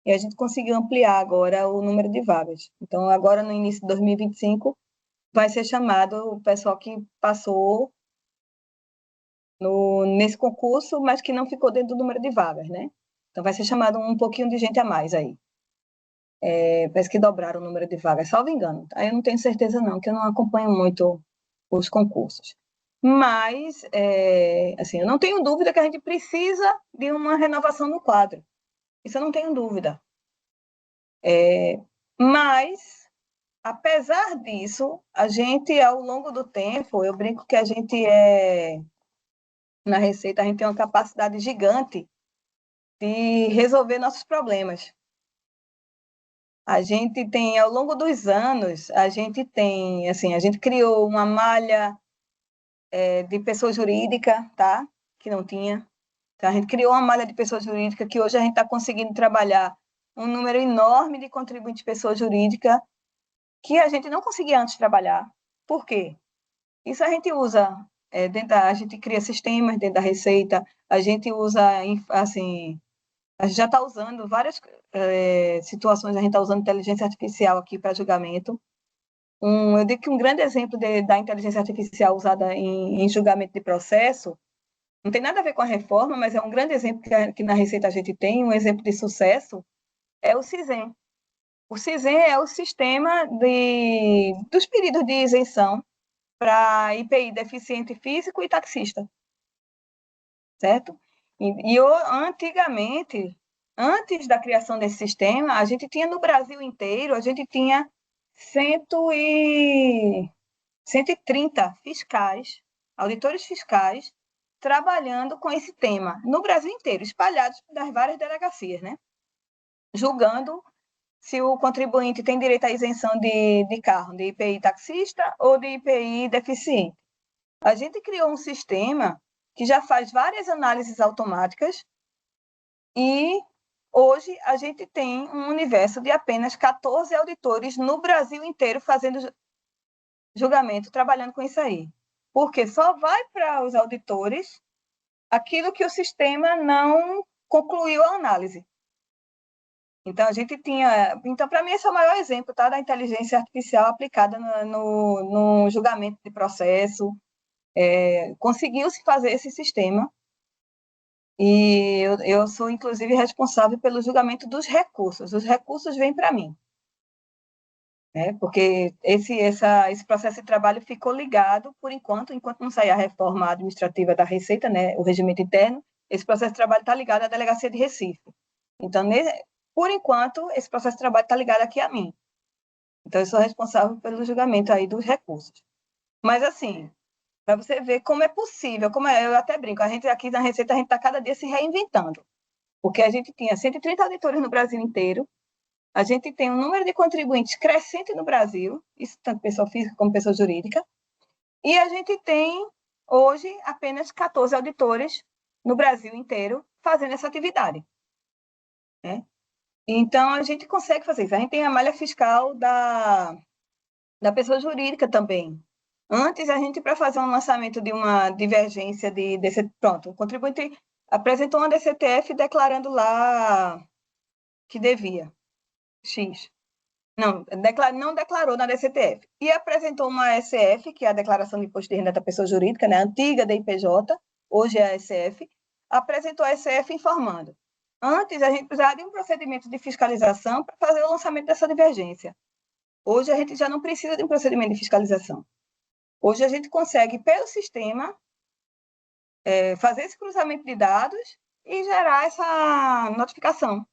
e a gente conseguiu ampliar agora o número de vagas. Então, agora no início de 2025, vai ser chamado o pessoal que passou nesse concurso, mas que não ficou dentro do número de vagas, né? Então vai ser chamado um pouquinho de gente a mais aí. Parece que dobraram o número de vagas, salvo engano. Aí eu não tenho certeza não, que eu não acompanho muito os concursos. Mas, assim, eu não tenho dúvida que a gente precisa de uma renovação no quadro. Isso eu não tenho dúvida. Mas, apesar disso, a gente, ao longo do tempo, eu brinco que a gente na Receita, a gente tem uma capacidade gigante de resolver nossos problemas. A gente tem, ao longo dos anos, a gente tem, assim, a gente criou uma malha de pessoa jurídica, tá? Que não tinha. Então, a gente criou uma malha de pessoa jurídica que hoje a gente está conseguindo trabalhar um número enorme de contribuintes de pessoa jurídica que a gente não conseguia antes trabalhar. Por quê? Isso a gente usa a gente cria sistemas dentro da Receita, a gente usa, assim, a gente já está usando várias situações, a gente está usando inteligência artificial aqui para julgamento. Eu digo que um grande exemplo da inteligência artificial usada em julgamento de processo, não tem nada a ver com a reforma, mas é um grande exemplo que na Receita a gente tem, um exemplo de sucesso, é o CISEM. O CISEM é o sistema dos pedidos de isenção para IPI deficiente físico e taxista, certo? Antigamente, antes da criação desse sistema, a gente tinha no Brasil inteiro, a gente tinha 130 fiscais, auditores fiscais, trabalhando com esse tema no Brasil inteiro, espalhados das várias delegacias, né? Julgando se o contribuinte tem direito à isenção de carro, de IPI taxista ou de IPI deficiente. A gente criou um sistema que já faz várias análises automáticas e hoje a gente tem um universo de apenas 14 auditores no Brasil inteiro fazendo julgamento, trabalhando com isso aí. Porque só vai para os auditores aquilo que o sistema não concluiu a análise. Então, a gente tinha. Então, para mim, esse é o maior exemplo, tá, da inteligência artificial aplicada no julgamento de processo. Conseguiu-se fazer esse sistema. E eu sou, inclusive, responsável pelo julgamento dos recursos. Os recursos vêm para mim, né? Porque esse processo de trabalho ficou ligado, por enquanto não sair a reforma administrativa da Receita, né, o regimento interno, esse processo de trabalho está ligado à Delegacia de Recife. Então, por enquanto, esse processo de trabalho está ligado aqui a mim. Então, eu sou responsável pelo julgamento aí dos recursos. Mas, assim, para você ver como é possível, eu até brinco, a gente aqui na Receita, a gente está cada dia se reinventando, porque a gente tinha 130 auditores no Brasil inteiro, a gente tem um número de contribuintes crescente no Brasil, isso tanto pessoa física como pessoa jurídica, e a gente tem, hoje, apenas 14 auditores no Brasil inteiro fazendo essa atividade. Né? Então, a gente consegue fazer isso. A gente tem a malha fiscal da pessoa jurídica também. Antes, a gente, para fazer um lançamento de uma divergência pronto, o contribuinte apresentou uma DCTF declarando lá que devia X. Não declarou na DCTF. E apresentou uma SF, que é a Declaração de Imposto de Renda da Pessoa Jurídica, né, antiga da IPJ, hoje é a SF, apresentou a SF informando. Antes, a gente precisava de um procedimento de fiscalização para fazer o lançamento dessa divergência. Hoje, a gente já não precisa de um procedimento de fiscalização. Hoje, a gente consegue, pelo sistema, fazer esse cruzamento de dados e gerar essa notificação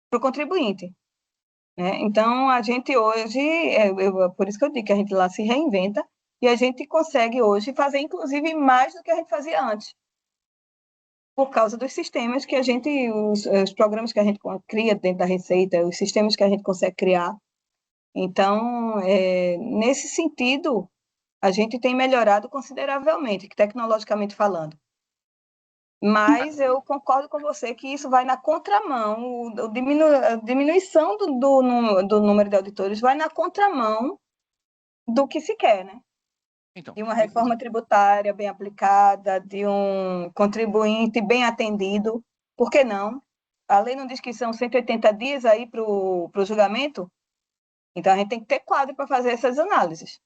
para o contribuinte. Né? Então, a gente hoje, por isso que eu digo que a gente lá se reinventa, e a gente consegue hoje fazer, inclusive, mais do que a gente fazia antes, por causa dos sistemas que a gente, os programas que a gente cria dentro da Receita, os sistemas que a gente consegue criar. Então, nesse sentido, a gente tem melhorado consideravelmente, tecnologicamente falando. Mas eu concordo com você que isso vai na contramão, a diminuição do número de auditores vai na contramão do que se quer, né? Então, de uma reforma tributária bem aplicada, de um contribuinte bem atendido, por que não? A lei não diz que são 180 dias aí para o julgamento, então a gente tem que ter quadro para fazer essas análises.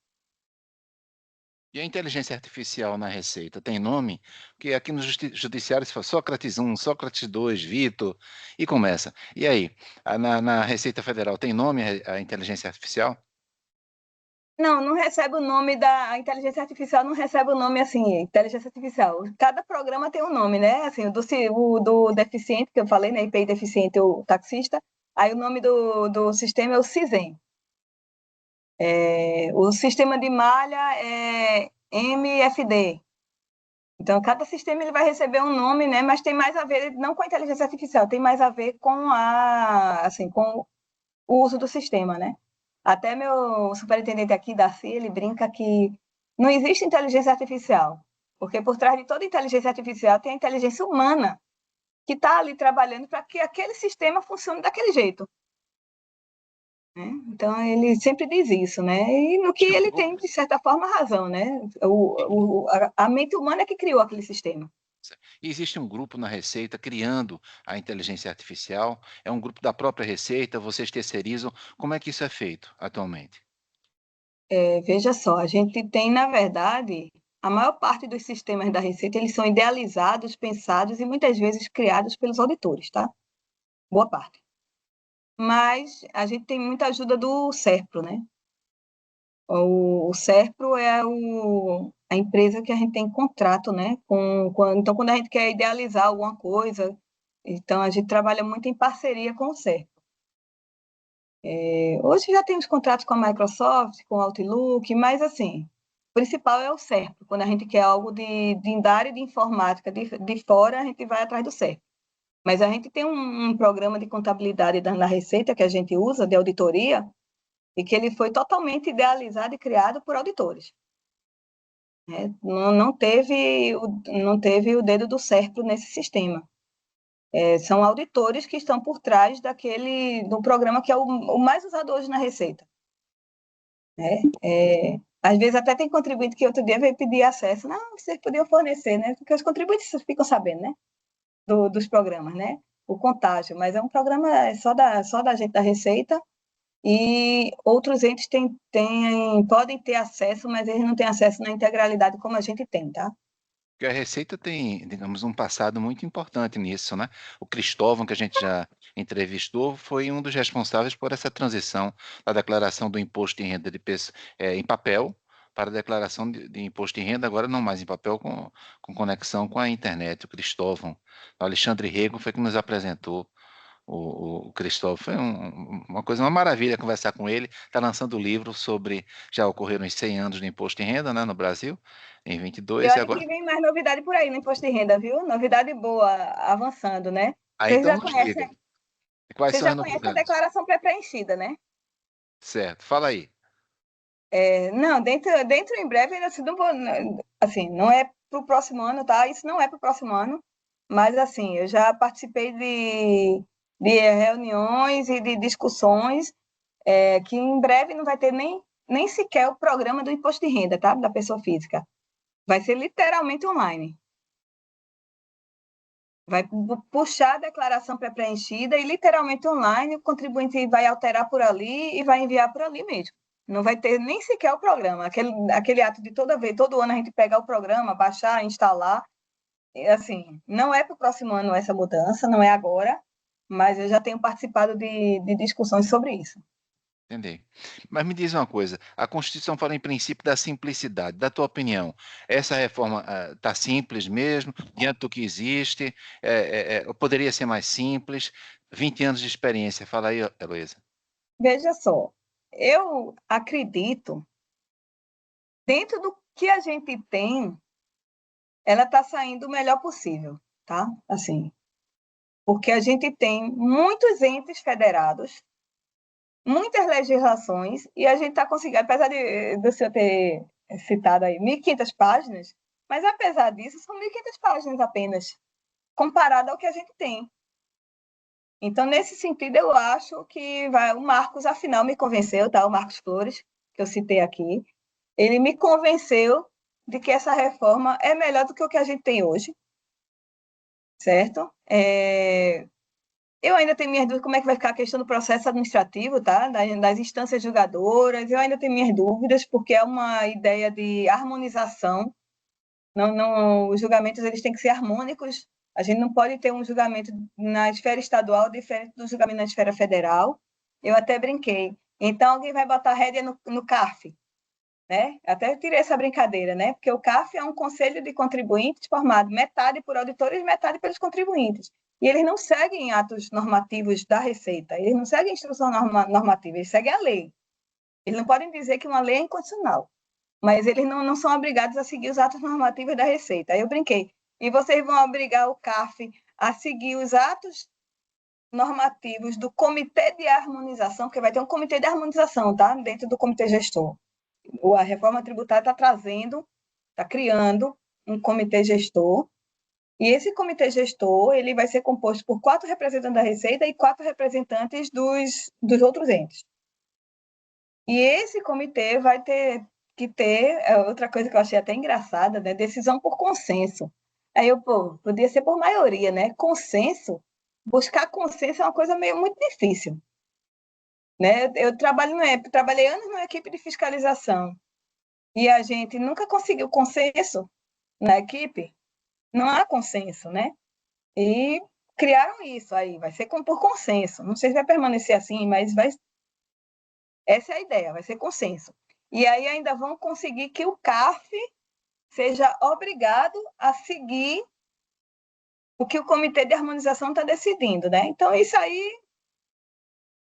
e a inteligência artificial na Receita tem nome? Porque aqui no judiciário se fala Sócrates 1, Sócrates 2, Vitor, e começa. E aí, na Receita Federal tem nome a inteligência artificial? Não recebe o nome a inteligência artificial, não recebe o nome assim, inteligência artificial. Cada programa tem um nome, né? Assim, o do deficiente, que eu falei, né? IPI deficiente, o taxista, aí o nome do sistema é o CISEM. O sistema de malha é MFD. Então, cada sistema ele vai receber um nome, né? Mas tem mais a ver, não com a inteligência artificial, tem mais a ver com o uso do sistema, né? Até meu superintendente aqui, Darcy, ele brinca que não existe inteligência artificial, porque por trás de toda inteligência artificial tem a inteligência humana, que está ali trabalhando para que aquele sistema funcione daquele jeito. Né? Então, ele sempre diz isso, né? E no que ele tem, de certa forma, razão, né? A mente humana é que criou aquele sistema. E existe um grupo na Receita criando a inteligência artificial? É um grupo da própria Receita? Vocês terceirizam? Como é que isso é feito atualmente? Veja só, a gente tem, na verdade, a maior parte dos sistemas da Receita, eles são idealizados, pensados e muitas vezes criados pelos auditores, tá? Boa parte. Mas a gente tem muita ajuda do SERPRO, né? O SERPRO é a empresa que a gente tem contrato, né? Então, quando a gente quer idealizar alguma coisa, então a gente trabalha muito em parceria com o SERPRO. Hoje já temos contratos com a Microsoft, com o Outlook, mas assim, o principal é o SERPRO. Quando a gente quer algo da área de informática de fora, a gente vai atrás do SERPRO. Mas a gente tem um programa de contabilidade na Receita que a gente usa, de auditoria, e que ele foi totalmente idealizado e criado por auditores. Né? Não teve o dedo do SERPRO nesse sistema. São auditores que estão por trás do programa que é o mais usado hoje na Receita. Às vezes até tem contribuinte que outro dia veio pedir acesso. Não, vocês podiam fornecer, né? Porque os contribuintes ficam sabendo, né? Dos programas, né? O contágio, mas é um programa só da gente da Receita, e outros entes podem ter acesso, mas eles não têm acesso na integralidade como a gente tem, tá? Porque a Receita tem, digamos, um passado muito importante nisso, né? O Cristóvão, que a gente já entrevistou, foi um dos responsáveis por essa transição da declaração do imposto de renda em papel para a declaração de imposto de renda, agora não mais em papel, com conexão com a internet. O Cristóvão, o Alexandre Rego foi que nos apresentou o Cristóvão. Foi uma maravilha conversar com ele. Está lançando livro sobre, já ocorreram os 100 anos do imposto de renda, né, no Brasil, em 22, E e olha agora... que vem mais novidade por aí no imposto de renda, viu? Novidade boa, avançando, né? Ah, Vocês então já nos diga. conhecem, Quais Você são já as conhece a novidades? declaração pré-preenchida, né? Certo, fala aí. Não, dentro em breve, assim, não, assim, não é para o próximo ano, tá? Isso não é para o próximo ano, mas assim, eu já participei de reuniões e de discussões que em breve não vai ter nem sequer o programa do imposto de renda, tá? Da pessoa física. Vai ser literalmente online. Vai puxar a declaração pré-preenchida e literalmente online, o contribuinte vai alterar por ali e vai enviar por ali mesmo. Não vai ter nem sequer o programa. Aquele ato de toda vez, todo ano a gente pegar o programa, baixar, instalar. Assim, não é para o próximo ano essa mudança, não é agora, mas eu já tenho participado de discussões sobre isso. Entendi. Mas me diz uma coisa, a Constituição fala em princípio da simplicidade. Da tua opinião, essa reforma está simples mesmo, diante do que existe? Poderia ser mais simples? 20 anos de experiência, fala aí, Heloísa. Veja só, eu acredito, dentro do que a gente tem, ela está saindo o melhor possível, tá? Assim, porque a gente tem muitos entes federados, muitas legislações, e a gente está conseguindo, apesar do senhor ter citado aí 1.500 páginas, mas apesar disso, são 1.500 páginas apenas, comparado ao que a gente tem. Então, nesse sentido, eu acho que o Marcos, afinal, me convenceu, tá? O Marcos Flores, que eu citei aqui, ele me convenceu de que essa reforma é melhor do que o que a gente tem hoje, certo? Eu ainda tenho minhas dúvidas como é que vai ficar a questão do processo administrativo, tá? Das instâncias julgadoras, eu ainda tenho minhas dúvidas, porque é uma ideia de harmonização. Não, os julgamentos eles têm que ser harmônicos. A gente não pode ter um julgamento na esfera estadual diferente do julgamento na esfera federal. Eu até brinquei. Então, alguém vai botar rédea no CARF, né? Até tirei essa brincadeira, né? Porque o CARF é um conselho de contribuintes formado metade por auditores e metade pelos contribuintes. E eles não seguem atos normativos da Receita, eles não seguem instrução normativa, eles seguem a lei. Eles não podem dizer que uma lei é incondicional, mas eles não são obrigados a seguir os atos normativos da Receita. Aí eu brinquei. E vocês vão obrigar o CARF a seguir os atos normativos do Comitê de Harmonização, porque vai ter um Comitê de Harmonização, tá? Dentro do Comitê Gestor. A reforma tributária está trazendo, está criando um comitê gestor, e esse comitê gestor ele vai ser composto por 4 representantes da Receita e 4 representantes dos outros entes. E esse comitê vai ter que ter, outra coisa que eu achei até engraçada, né? Decisão por consenso. Aí eu, podia ser por maioria, né? Consenso, buscar consenso é uma coisa meio muito difícil. Né? Eu trabalhei anos numa equipe de fiscalização e a gente nunca conseguiu consenso na equipe, não há consenso, né? E criaram isso aí, vai ser por consenso. Não sei se vai permanecer assim, mas essa é a ideia, vai ser consenso. E aí ainda vão conseguir que o CARF seja obrigado a seguir o que o Comitê de Harmonização está decidindo, né? Então, isso aí,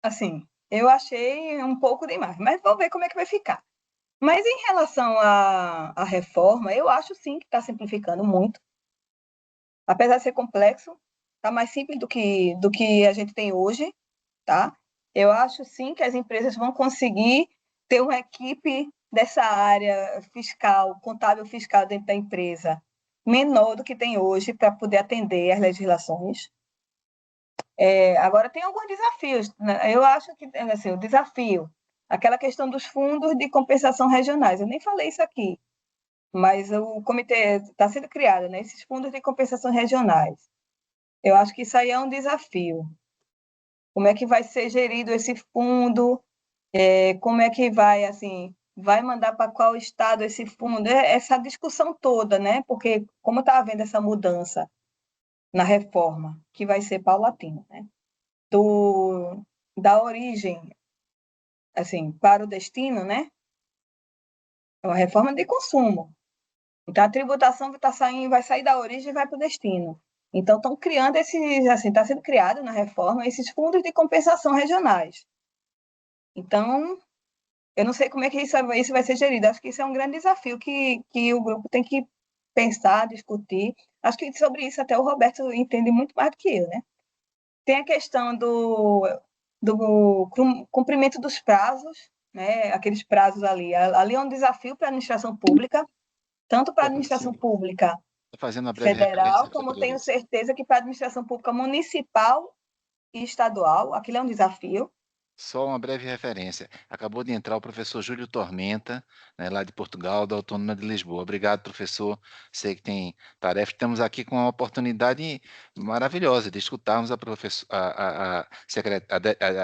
assim, eu achei um pouco demais, mas vamos ver como é que vai ficar. Mas em relação à reforma, eu acho sim que está simplificando muito. Apesar de ser complexo, está mais simples do que a gente tem hoje, tá? Eu acho sim que as empresas vão conseguir ter uma equipe dessa área fiscal, contábil fiscal dentro da empresa, menor do que tem hoje para poder atender às legislações. Agora, tem alguns desafios, né? Eu acho que assim, o desafio, aquela questão dos fundos de compensação regionais, eu nem falei isso aqui, mas o comitê está sendo criado, né? Esses fundos de compensação regionais. Eu acho que isso aí é um desafio. Como é que vai ser gerido esse fundo? Como é que vai, assim, vai mandar para qual estado esse fundo? Essa discussão toda, né? Porque como está havendo essa mudança na reforma, que vai ser paulatina, né? Da origem, assim, para o destino, né? É uma reforma de consumo. Então, a tributação vai sair da origem e vai para o destino. Então, estão criando esses, assim, está sendo criado na reforma esses fundos de compensação regionais. Então, eu não sei como é que isso vai ser gerido. Acho que isso é um grande desafio que o grupo tem que pensar, discutir. Acho que sobre isso até o Roberto entende muito mais do que eu, né? Tem a questão do cumprimento dos prazos, né? Aqueles prazos ali. Ali é um desafio para a administração pública, tanto para a administração Sim, pública estou fazendo uma breve federal, referência, como doutora tenho Luísa. certeza que para a administração pública municipal e estadual, aquilo é um desafio. Só uma breve referência. Acabou de entrar o professor Júlio Tormenta, né, lá de Portugal, da Autônoma de Lisboa. Obrigado, professor. Sei que tem tarefa. Estamos aqui com uma oportunidade maravilhosa de escutarmos a,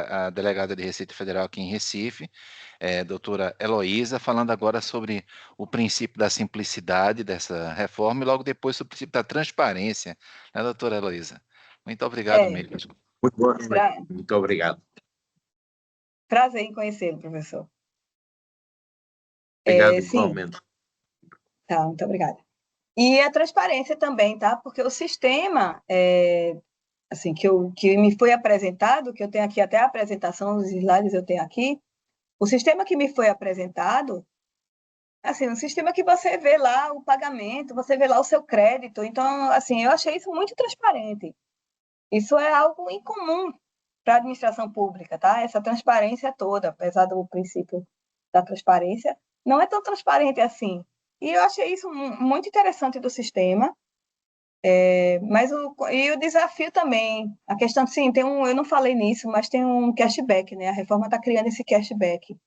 a delegada de Receita Federal aqui em Recife, doutora Heloísa, falando agora sobre o princípio da simplicidade dessa reforma e logo depois sobre o princípio da transparência, né, doutora Heloísa? Muito obrigado É, mesmo. Muito boa noite. Muito obrigado. prazer em conhecê-lo, professor. Obrigado Sim, igualmente. tá, muito obrigada. E a transparência também, tá? Porque o sistema, assim, que me foi apresentado, que eu tenho aqui até a apresentação dos slides, eu tenho aqui, o sistema que me foi apresentado, assim, um sistema que você vê lá o pagamento, você vê lá o seu crédito. Então, assim, eu achei isso muito transparente. Isso é algo incomum para a administração pública, tá? Essa transparência toda, apesar do princípio da transparência, não é tão transparente assim. E eu achei isso muito interessante do sistema. Mas o desafio também, a questão, sim, eu não falei nisso, mas tem um cashback, né? A reforma está criando esse cashback,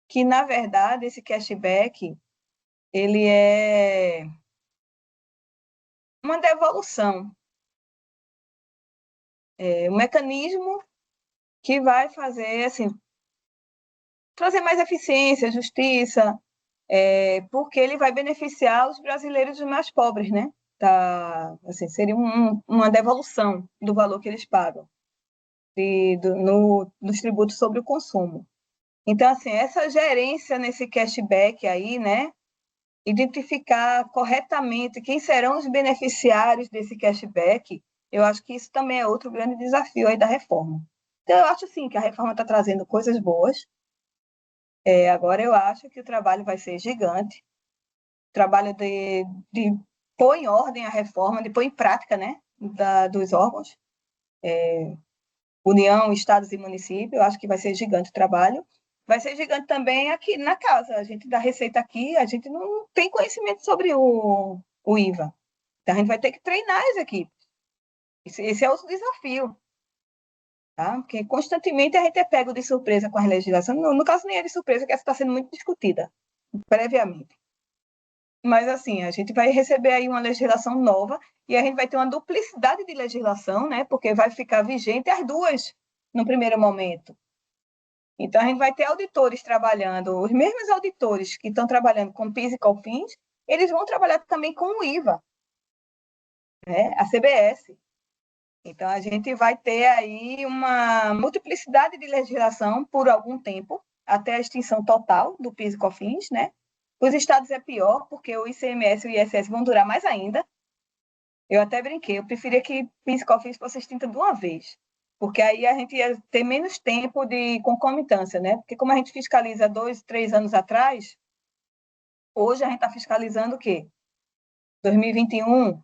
que na verdade esse cashback ele é uma devolução, um mecanismo que vai fazer assim trazer mais eficiência, justiça, porque ele vai beneficiar os brasileiros mais pobres, né? Assim, seria uma devolução do valor que eles pagam nos tributos sobre o consumo. Então, assim, essa gerência nesse cashback aí, né? Identificar corretamente quem serão os beneficiários desse cashback, eu acho que isso também é outro grande desafio aí da reforma. Então, eu acho, sim, que a reforma está trazendo coisas boas. Agora, eu acho que o trabalho vai ser gigante. O trabalho de pôr em ordem a reforma, de pôr em prática, né? Dos órgãos, União, estados e municípios, eu acho que vai ser gigante o trabalho. Vai ser gigante também aqui na casa. A gente da Receita aqui, a gente não tem conhecimento sobre o IVA. Então, a gente vai ter que treinar as equipes. Esse é outro desafio, tá? Porque constantemente a gente é pego de surpresa com a legislação. No caso, nem é de surpresa, que essa está sendo muito discutida previamente. Mas, assim, a gente vai receber aí uma legislação nova e a gente vai ter uma duplicidade de legislação, né? Porque vai ficar vigente as duas no primeiro momento. Então, a gente vai ter auditores trabalhando, os mesmos auditores que estão trabalhando com PIS e COFINS, eles vão trabalhar também com o IVA, né? A CBS. Então, a gente vai ter aí uma multiplicidade de legislação por algum tempo, até a extinção total do PIS e COFINS, né? Os estados é pior, porque o ICMS e o ISS vão durar mais ainda. Eu até brinquei, eu preferia que PIS e COFINS fosse extinta de uma vez, porque aí a gente ia ter menos tempo de concomitância, né? Porque como a gente fiscaliza 2, 3 anos atrás, hoje a gente está fiscalizando o quê? 2021,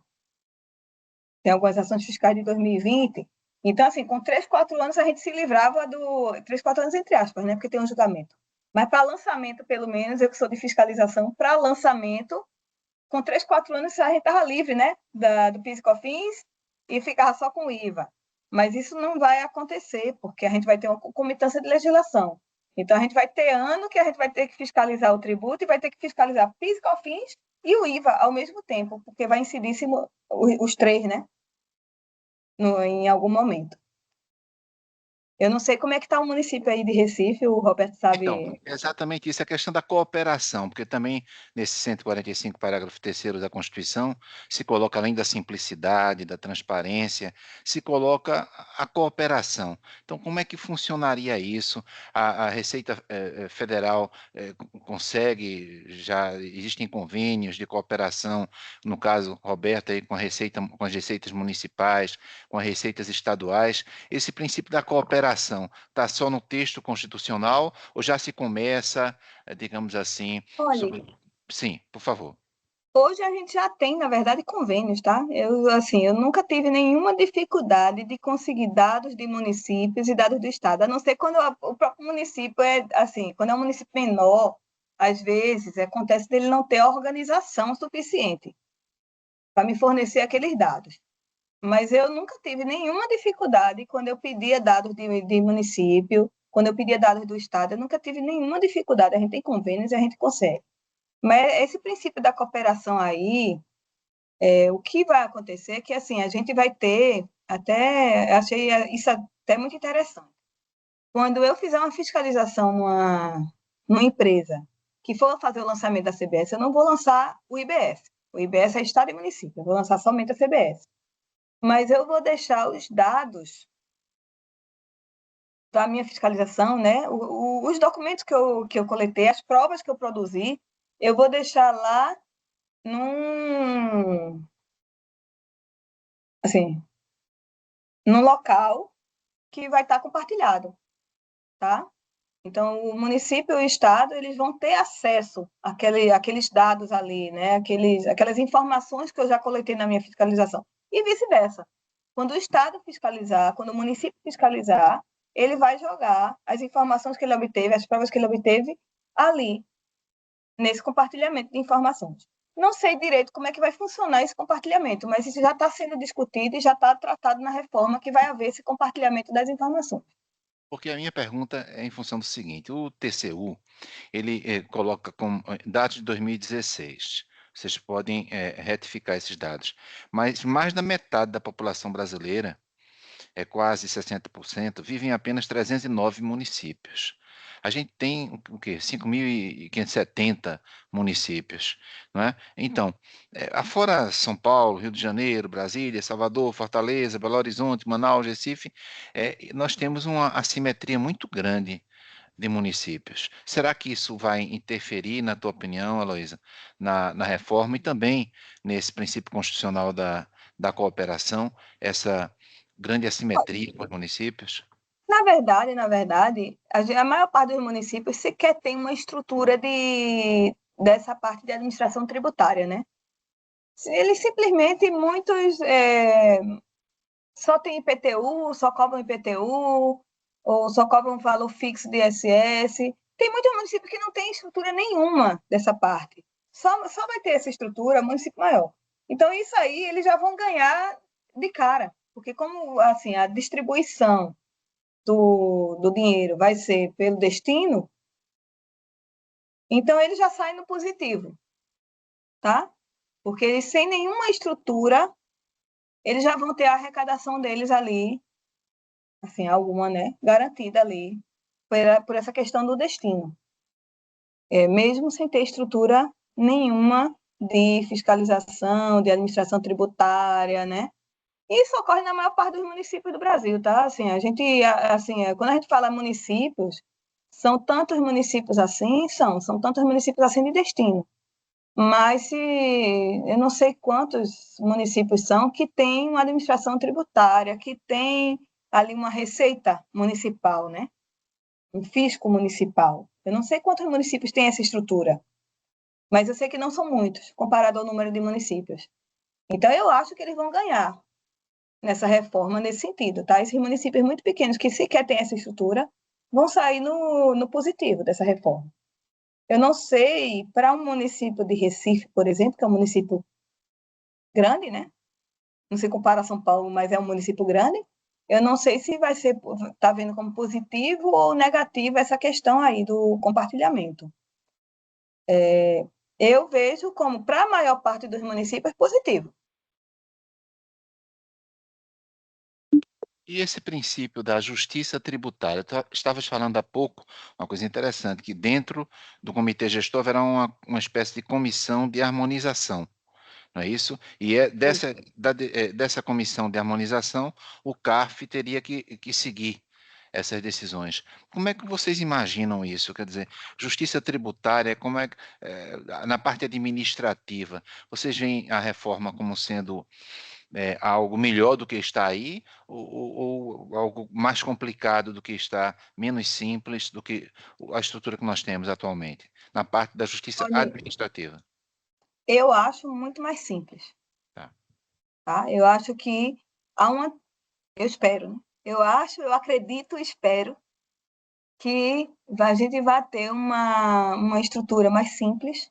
tem algumas ações fiscais de 2020. Então, assim, com 3, 4 anos a gente se livrava do... 3, 4 anos entre aspas, né? Porque tem um julgamento. Mas para lançamento, pelo menos, eu que sou de fiscalização, para lançamento, com 3, 4 anos a gente estava livre, né? Do PIS e COFINS e ficava só com o IVA. Mas isso não vai acontecer, porque a gente vai ter uma concomitância de legislação. Então, a gente vai ter ano que a gente vai ter que fiscalizar o tributo e vai ter que fiscalizar PIS e COFINS e o IVA ao mesmo tempo, porque vai incidir os três, né? Em algum momento. Eu não sei como é que está o município aí de Recife, o Roberto Então, sabe. exatamente isso, é a questão da cooperação, porque também nesse 145, parágrafo 3º da Constituição, se coloca, além da simplicidade, da transparência, se coloca a cooperação. Então, como é que funcionaria isso? A Receita Federal consegue, já existem convênios de cooperação, no caso, Roberta, aí, com com as receitas municipais, com as receitas estaduais. Esse princípio da cooperação está só no texto constitucional ou já se começa, digamos assim, Olha, sobre... Sim, por favor. Hoje a gente já tem, na verdade, convênios, tá? Eu nunca tive nenhuma dificuldade de conseguir dados de municípios e dados do estado, a não ser quando o próprio município é, assim, quando é um município menor, às vezes acontece dele não ter organização suficiente para me fornecer aqueles dados. Mas eu nunca tive nenhuma dificuldade quando eu pedia dados de município, quando eu pedia dados do estado, eu nunca tive nenhuma dificuldade. A gente tem convênios e a gente consegue. Mas esse princípio da cooperação aí, o que vai acontecer é que assim, a gente vai ter, até achei isso até muito interessante. Quando eu fizer uma fiscalização numa empresa que for fazer o lançamento da CBS, eu não vou lançar o IBS. O IBS é Estado e município, eu vou lançar somente a CBS. Mas eu vou deixar os dados da minha fiscalização, né? Os documentos que eu coletei, as provas que eu produzi, eu vou deixar lá num, assim, num local que vai estar compartilhado, tá? Então, o município e o estado, eles vão ter acesso àqueles dados ali, né? Aquelas informações que eu já coletei na minha fiscalização. E vice-versa. Quando o estado fiscalizar, quando o município fiscalizar, ele vai jogar as informações que ele obteve, as provas que ele obteve, ali, nesse compartilhamento de informações. Não sei direito como é que vai funcionar esse compartilhamento, mas isso já está sendo discutido e já está tratado na reforma que vai haver esse compartilhamento das informações. Porque a minha pergunta é em função do seguinte: o TCU, ele coloca como dados de 2016. Vocês podem retificar esses dados. Mas mais da metade da população brasileira, quase 60%, vive em apenas 309 municípios. A gente tem o quê? 5.570 municípios, não é? Então, afora São Paulo, Rio de Janeiro, Brasília, Salvador, Fortaleza, Belo Horizonte, Manaus, Recife, nós temos uma assimetria muito grande de municípios. Será que isso vai interferir, na tua opinião, Heloísa, na reforma e também nesse princípio constitucional da cooperação, essa grande assimetria com os municípios? Na verdade, a maior parte dos municípios sequer tem uma estrutura dessa parte de administração tributária, né? Eles simplesmente, muitos só tem IPTU, só cobram IPTU, ou só cobram um valor fixo de ISS. Tem muitos municípios que não tem estrutura nenhuma dessa parte. Só vai ter essa estrutura município maior. Então, isso aí eles já vão ganhar de cara, porque como assim, a distribuição do dinheiro vai ser pelo destino, então ele já sai no positivo, tá? Porque eles, sem nenhuma estrutura, eles já vão ter a arrecadação deles ali, assim, alguma, né, garantida ali, por essa questão do destino. Mesmo sem ter estrutura nenhuma de fiscalização, de administração tributária, né? Isso ocorre na maior parte dos municípios do Brasil, tá? Assim, quando a gente fala municípios, são tantos municípios assim, são tantos municípios assim de destino. Mas eu não sei quantos municípios são que têm uma administração tributária, que tem ali uma receita municipal, né? Um fisco municipal. Eu não sei quantos municípios têm essa estrutura, mas eu sei que não são muitos, comparado ao número de municípios. Então, eu acho que eles vão ganhar nessa reforma nesse sentido, tá? Esses municípios muito pequenos que sequer têm essa estrutura vão sair no positivo dessa reforma. Eu não sei, para um município de Recife, por exemplo, que é um município grande, né? Não se compara a São Paulo, mas é um município grande, eu não sei se vai ser, tá vendo como positivo ou negativo essa questão aí do compartilhamento. Eu vejo como, para a maior parte dos municípios, positivo. E esse princípio da justiça tributária, tu estavas falando há pouco, uma coisa interessante, que dentro do comitê gestor haverá uma espécie de comissão de harmonização, não é isso? E dessa comissão de harmonização, o CARF teria que seguir essas decisões. Como é que vocês imaginam isso? Quer dizer, justiça tributária, como é na parte administrativa, vocês veem a reforma como sendo algo melhor do que está aí, ou algo mais complicado do que está, menos simples do que a estrutura que nós temos atualmente, na parte da justiça Olha, administrativa? eu acho muito mais simples. Tá? Eu acho que há uma... Eu espero, né? Eu acredito, espero que a gente vai ter uma estrutura mais simples,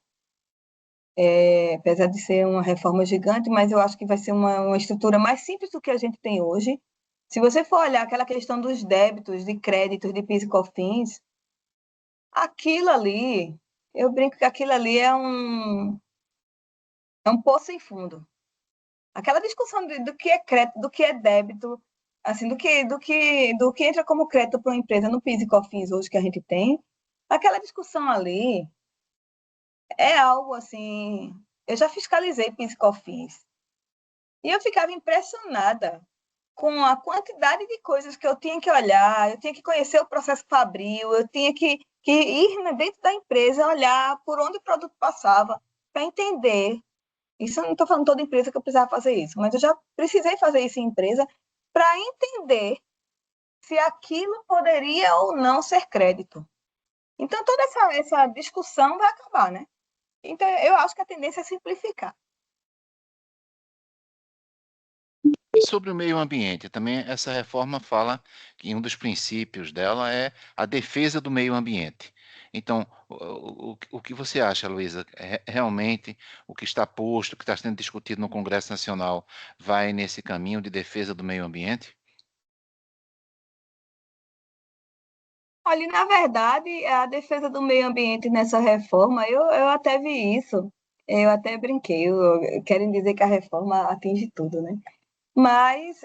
apesar de ser uma reforma gigante, mas eu acho que vai ser uma estrutura mais simples do que a gente tem hoje. Se você for olhar aquela questão dos débitos, de créditos, de PIS e COFINS, aquilo ali, eu brinco que aquilo ali é um poço sem fundo. Aquela discussão do que é crédito, do que é débito, assim, do que entra como crédito para uma empresa no PIS e COFINS hoje que a gente tem, aquela discussão ali é algo assim. Eu já fiscalizei PIS e COFINS e eu ficava impressionada com a quantidade de coisas que eu tinha que olhar, eu tinha que conhecer o processo fabril, eu tinha que ir dentro da empresa, olhar por onde o produto passava, para entender. Isso eu não estou falando toda empresa que eu precisava fazer isso, mas eu já precisei fazer isso em empresa para entender se aquilo poderia ou não ser crédito. Então, toda essa discussão vai acabar, né? Então, eu acho que a tendência é simplificar. E sobre o meio ambiente, também essa reforma fala que um dos princípios dela é a defesa do meio ambiente. Então, o que você acha, Luísa? Realmente o que está posto, o que está sendo discutido no Congresso Nacional, vai nesse caminho de defesa do meio ambiente? Olha, na verdade, a defesa do meio ambiente nessa reforma, eu até vi isso, eu até brinquei, querem dizer que a reforma atinge tudo, né? Mas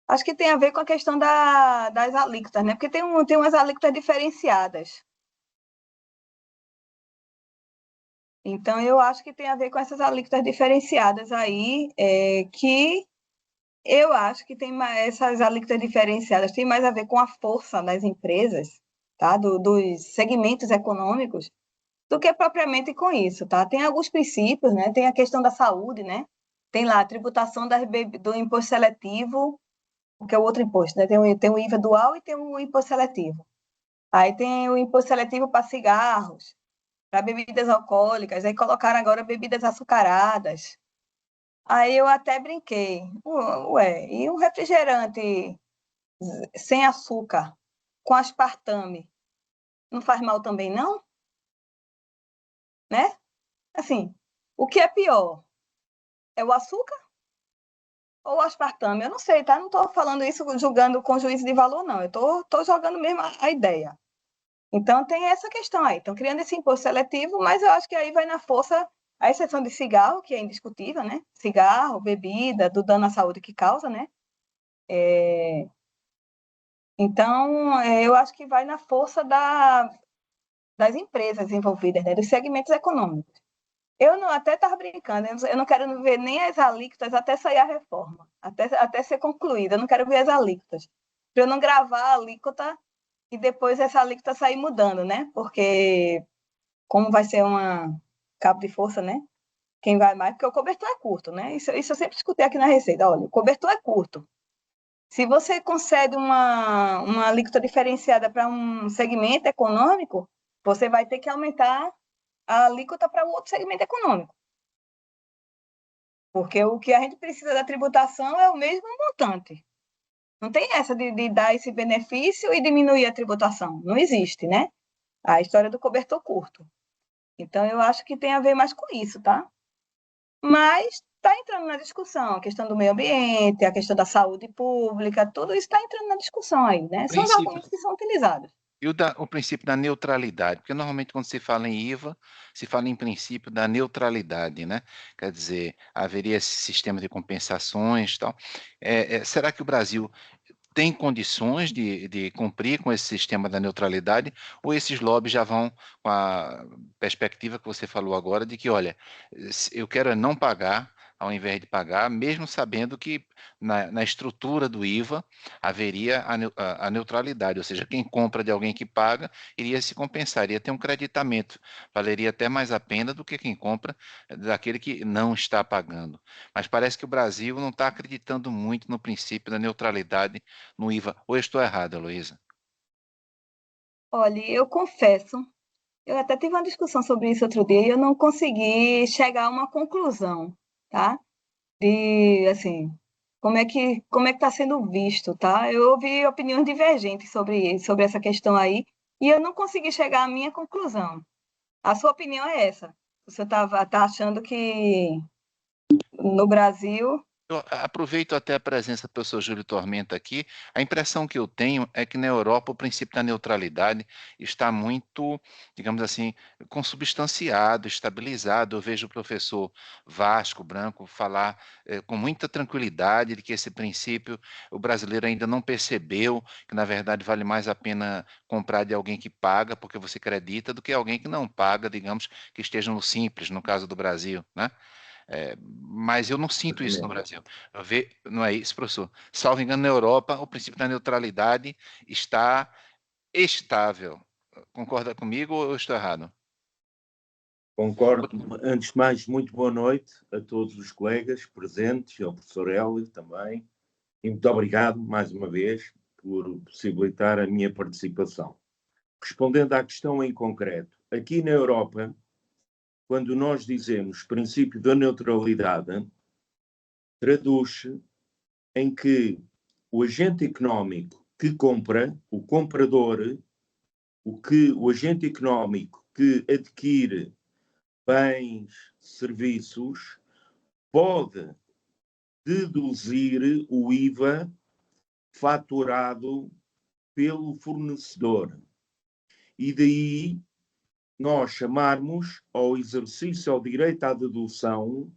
acho que tem a ver com a questão das alíquotas, né? Porque tem umas alíquotas diferenciadas. Então, eu acho que tem a ver com essas alíquotas diferenciadas aí, que eu acho que essas alíquotas diferenciadas têm mais a ver com a força das empresas, tá? Dos segmentos econômicos, do que propriamente com isso, tá? Tem alguns princípios, né? Tem a questão da saúde, né? Tem lá a tributação do imposto seletivo, que é o outro imposto, né? Tem o IVA dual e tem o imposto seletivo. Aí tem o imposto seletivo para cigarros, para bebidas alcoólicas, aí colocaram agora bebidas açucaradas. Aí eu até brinquei, ué, e um refrigerante sem açúcar, com aspartame, não faz mal também, não? Né? Assim, o que é pior? É o açúcar ou o aspartame? Eu não sei, tá? Não estou falando isso julgando com juízo de valor, não. Eu tô jogando mesmo a ideia. Então, tem essa questão aí. Estão criando esse imposto seletivo, mas eu acho que aí vai na força a exceção de cigarro, que é indiscutível, né? Cigarro, bebida, do dano à saúde que causa, né? Então, eu acho que vai na força das empresas envolvidas, né? Dos segmentos econômicos. Eu não, até estava brincando, eu não quero ver nem as alíquotas até sair a reforma, até ser concluída. Eu não quero ver as alíquotas. Para eu não gravar a alíquota e depois essa alíquota sair mudando, né? Porque, como vai ser uma cabo de força, né? Quem vai mais, porque o cobertor é curto, né? Isso eu sempre escutei aqui na Receita. Olha, o cobertor é curto. Se você concede uma alíquota diferenciada para um segmento econômico, você vai ter que aumentar a alíquota para o outro segmento econômico. Porque o que a gente precisa da tributação é o mesmo montante. Não tem essa de dar esse benefício e diminuir a tributação. Não existe, né? A história do cobertor curto. Então, eu acho que tem a ver mais com isso, tá? Mas está entrando na discussão a questão do meio ambiente, a questão da saúde pública, tudo isso está entrando na discussão aí, né? São os Princípio. argumentos que são utilizados. E o princípio da neutralidade, porque normalmente quando se fala em IVA, se fala em princípio da neutralidade, né? Quer dizer, haveria esse sistema de compensações e tal. Será que o Brasil tem condições de cumprir com esse sistema da neutralidade, ou esses lobbies já vão com a perspectiva que você falou agora, de que, olha, eu quero é não pagar, ao invés de pagar, mesmo sabendo que na estrutura do IVA haveria a neutralidade, ou seja, quem compra de alguém que paga iria se compensar, iria ter um creditamento, valeria até mais a pena do que quem compra daquele que não está pagando. Mas parece que o Brasil não está acreditando muito no princípio da neutralidade no IVA. Ou estou errado, Heloísa? Olha, eu confesso Eu até tive uma discussão sobre isso outro dia e eu não consegui chegar a uma conclusão, tá? De, assim, como é que está sendo visto, tá? Eu ouvi opiniões divergentes sobre essa questão aí e eu não consegui chegar à minha conclusão. A sua opinião é essa? Você tá achando que no Brasil... Eu aproveito até a presença do professor Júlio Tormenta aqui. A impressão que eu tenho é que na Europa o princípio da neutralidade está muito, digamos assim, consubstanciado, estabilizado. Eu vejo o professor Vasco Branco falar com muita tranquilidade de que esse princípio o brasileiro ainda não percebeu, que na verdade vale mais a pena comprar de alguém que paga, porque você acredita, do que alguém que não paga, digamos, que esteja no simples, no caso do Brasil, né? Mas eu não sinto isso no Brasil. Não é isso, professor? Salvo engano, na Europa, o princípio da neutralidade está estável. Concorda comigo ou eu estou errado? Concordo. Antes de mais, muito boa noite a todos os colegas presentes, ao professor Hélio também. E muito obrigado, mais uma vez, por possibilitar a minha participação. Respondendo à questão em concreto, aqui na Europa, quando nós dizemos princípio da neutralidade, traduz-se em que o agente económico que compra, o comprador, o agente económico que adquire bens, serviços, pode deduzir o IVA faturado pelo fornecedor. E daí nós chamarmos ao exercício ao direito à dedução.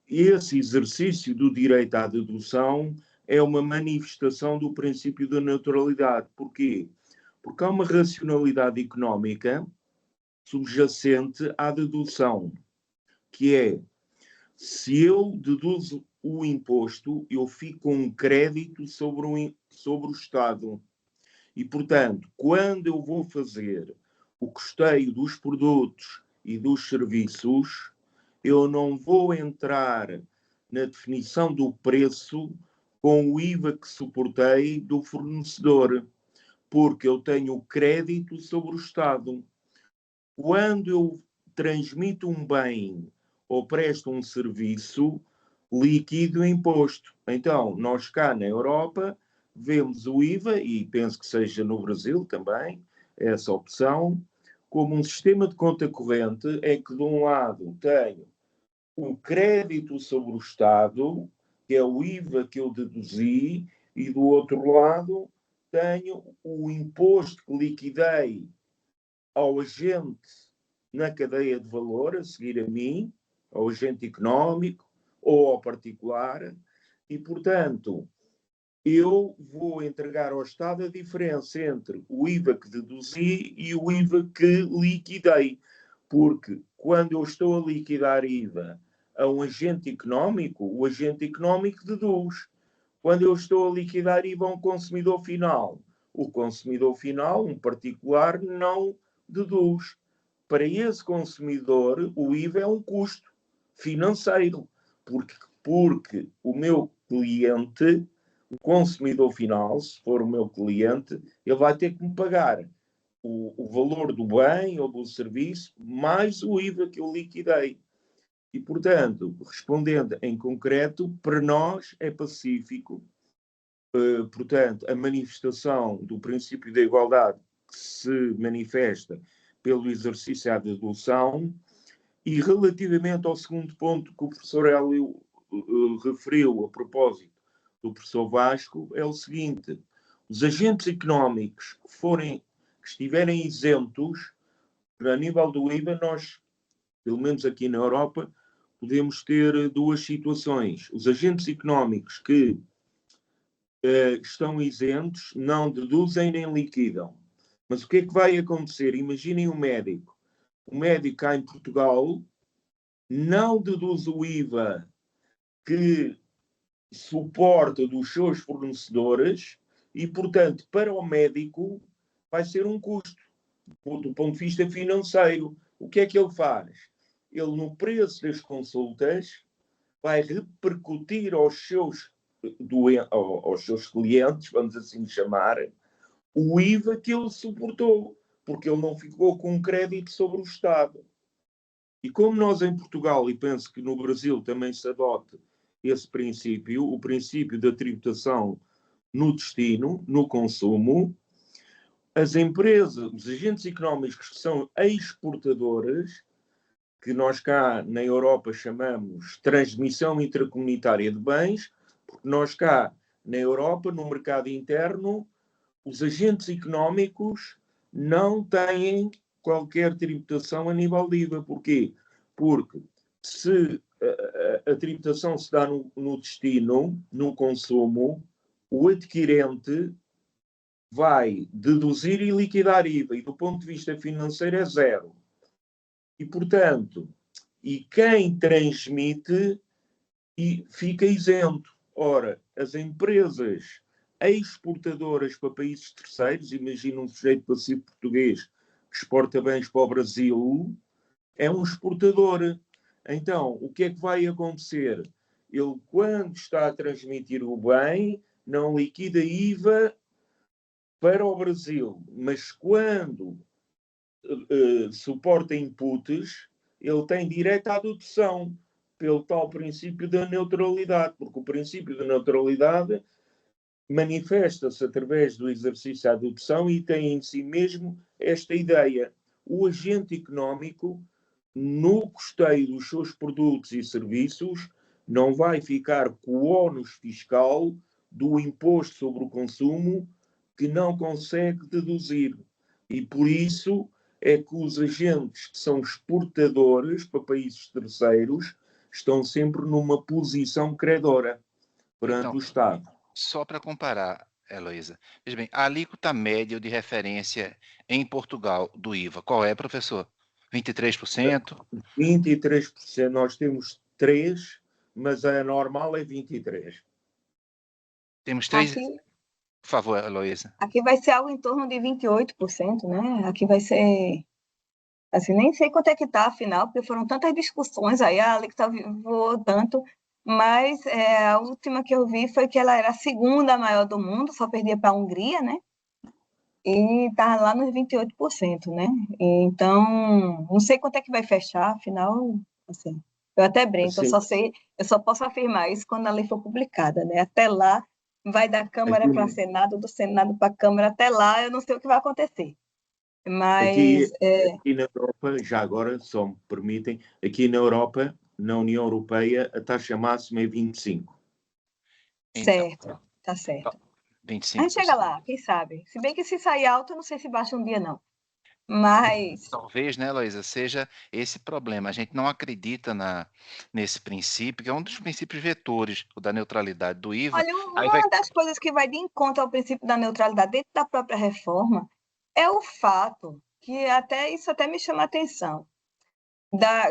Esse exercício do direito à dedução é uma manifestação do princípio da neutralidade. Porquê? Porque há uma racionalidade económica subjacente à dedução, que é, se eu deduzo o imposto, eu fico com um crédito sobre o Estado. E, portanto, quando eu vou fazer o custeio dos produtos e dos serviços, eu não vou entrar na definição do preço com o IVA que suportei do fornecedor, porque eu tenho crédito sobre o Estado. Quando eu transmito um bem ou presto um serviço, liquido o imposto. Então, nós cá na Europa vemos o IVA, e penso que seja no Brasil também, essa opção, como um sistema de conta corrente em que, de um lado, tenho o crédito sobre o Estado, que é o IVA que eu deduzi, e do outro lado tenho o imposto que liquidei ao agente na cadeia de valor, a seguir a mim, ao agente económico ou ao particular, e, portanto, eu vou entregar ao Estado a diferença entre o IVA que deduzi e o IVA que liquidei. Porque quando eu estou a liquidar IVA a um agente económico, o agente económico deduz. Quando eu estou a liquidar IVA a um consumidor final, o consumidor final, um particular, não deduz. Para esse consumidor, o IVA é um custo financeiro, porque o meu cliente, o consumidor final, se for o meu cliente, ele vai ter que me pagar o valor do bem ou do serviço mais o IVA que eu liquidei. E, portanto, respondendo em concreto, para nós é pacífico, portanto, a manifestação do princípio da igualdade que se manifesta pelo exercício à dedução. E relativamente ao segundo ponto que o professor Hélio referiu a propósito do professor Vasco, é o seguinte: os agentes económicos que estiverem isentos, a nível do IVA, nós, pelo menos aqui na Europa, podemos ter duas situações. Os agentes económicos que estão isentos não deduzem nem liquidam. Mas o que é que vai acontecer? Imaginem um médico. O médico cá em Portugal não deduz o IVA que suporta dos seus fornecedores e, portanto, para o médico vai ser um custo do ponto de vista financeiro. O que é que ele faz? Ele, no preço das consultas, vai repercutir aos seus clientes, vamos assim chamar, o IVA que ele suportou. porque ele não ficou com um crédito sobre o Estado. E como nós em Portugal, e penso que no Brasil também se adote esse princípio, o princípio da tributação no destino, no consumo, as empresas, os agentes económicos que são exportadoras, que nós cá na Europa chamamos transmissão intracomunitária de bens, porque nós cá na Europa, no mercado interno, os agentes económicos não têm qualquer tributação a nível de IVA. Porquê? Porque se a tributação se dá no destino, no consumo, o adquirente vai deduzir e liquidar IVA, e do ponto de vista financeiro é zero. E, portanto, quem transmite fica isento. Ora, as empresas exportadoras para países terceiros, imagina um sujeito passivo português que exporta bens para o Brasil, é um exportador. Então, o que é que vai acontecer? Ele, quando está a transmitir o bem, não liquida IVA para o Brasil, mas quando suporta inputs, ele tem direito à dedução pelo tal princípio da neutralidade, porque o princípio da neutralidade manifesta-se através do exercício da dedução e tem em si mesmo esta ideia. O agente económico, no custeio dos seus produtos e serviços, não vai ficar com o ónus fiscal do imposto sobre o consumo que não consegue deduzir. E por isso é que os agentes que são exportadores para países terceiros estão sempre numa posição credora perante o Estado. Só para comparar, Heloísa, veja bem, a alíquota média de referência em Portugal do IVA, qual é, professor? 23%? 23%, nós temos 3%, mas a normal é 23%. Temos 3%. Aqui, por favor, Heloísa. aqui vai ser algo em torno de 28%, né? Aqui vai ser, assim, nem sei quanto é que está, afinal, porque foram tantas discussões aí, a alíquota voou tanto, mas a última que eu vi foi que ela era a segunda maior do mundo, só perdia para a Hungria, né? E está lá nos 28%, né? Então, não sei quanto é que vai fechar, afinal, assim, eu até brinco, eu só posso afirmar isso quando a lei for publicada, né? Até lá, vai da Câmara para Senado, do Senado para a Câmara, até lá, eu não sei o que vai acontecer. Mas... aqui na Europa, já agora, só me permitem, aqui na Europa, na União Europeia, a taxa máxima é 25%. Certo, tá certo. 25%. A gente chega lá, quem sabe? Se bem que se sair alto, eu não sei se baixa um dia, não. Mas... Talvez, né, Heloísa, seja esse problema. A gente não acredita nesse princípio, que é um dos princípios vetores, o da neutralidade do IVA. Olha, uma das coisas que vai de encontro ao princípio da neutralidade dentro da própria reforma é o fato que isso até me chama a atenção.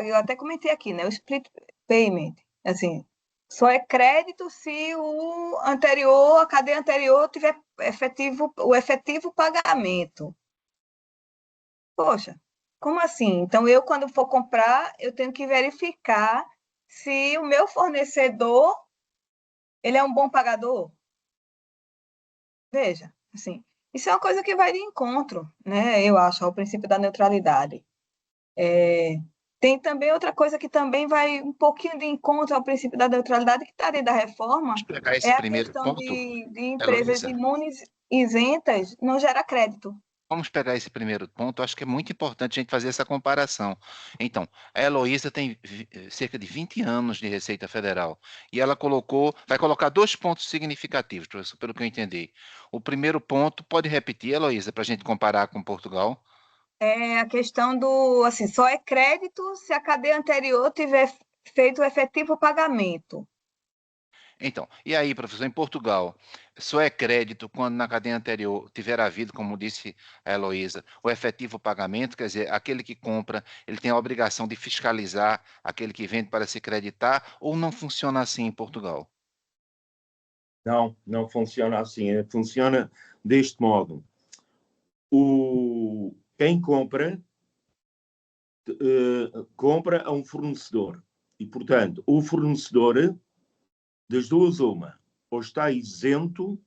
Eu até comentei aqui, né? O split payment, assim, só é crédito se a cadeia anterior tiver o efetivo pagamento. Poxa, como assim? Então, quando for comprar, eu tenho que verificar se o meu fornecedor ele é um bom pagador. Veja, assim, isso é uma coisa que vai de encontro, né? Eu acho, ao princípio da neutralidade. Tem também outra coisa que também vai um pouquinho de encontro ao princípio da neutralidade, que está dentro da reforma, é a questão de empresas Heloísa, imunes isentas não gera crédito. vamos pegar esse primeiro ponto. Acho que é muito importante a gente fazer essa comparação. Então, a Heloísa tem cerca de 20 anos de Receita Federal e ela vai colocar 2 pontos significativos, professor, pelo que eu entendi. O primeiro ponto, pode repetir, Heloísa, para a gente comparar com Portugal? É a questão assim, só é crédito se a cadeia anterior tiver feito o efetivo pagamento. Então, e aí, professor, em Portugal, só é crédito quando na cadeia anterior tiver havido, como disse a Heloísa, o efetivo pagamento, quer dizer, aquele que compra, ele tem a obrigação de fiscalizar aquele que vende para se creditar, ou não funciona assim em Portugal? Não funciona assim. Funciona deste modo. Quem compra a um fornecedor. E, portanto, o fornecedor, das duas uma, ou está isento,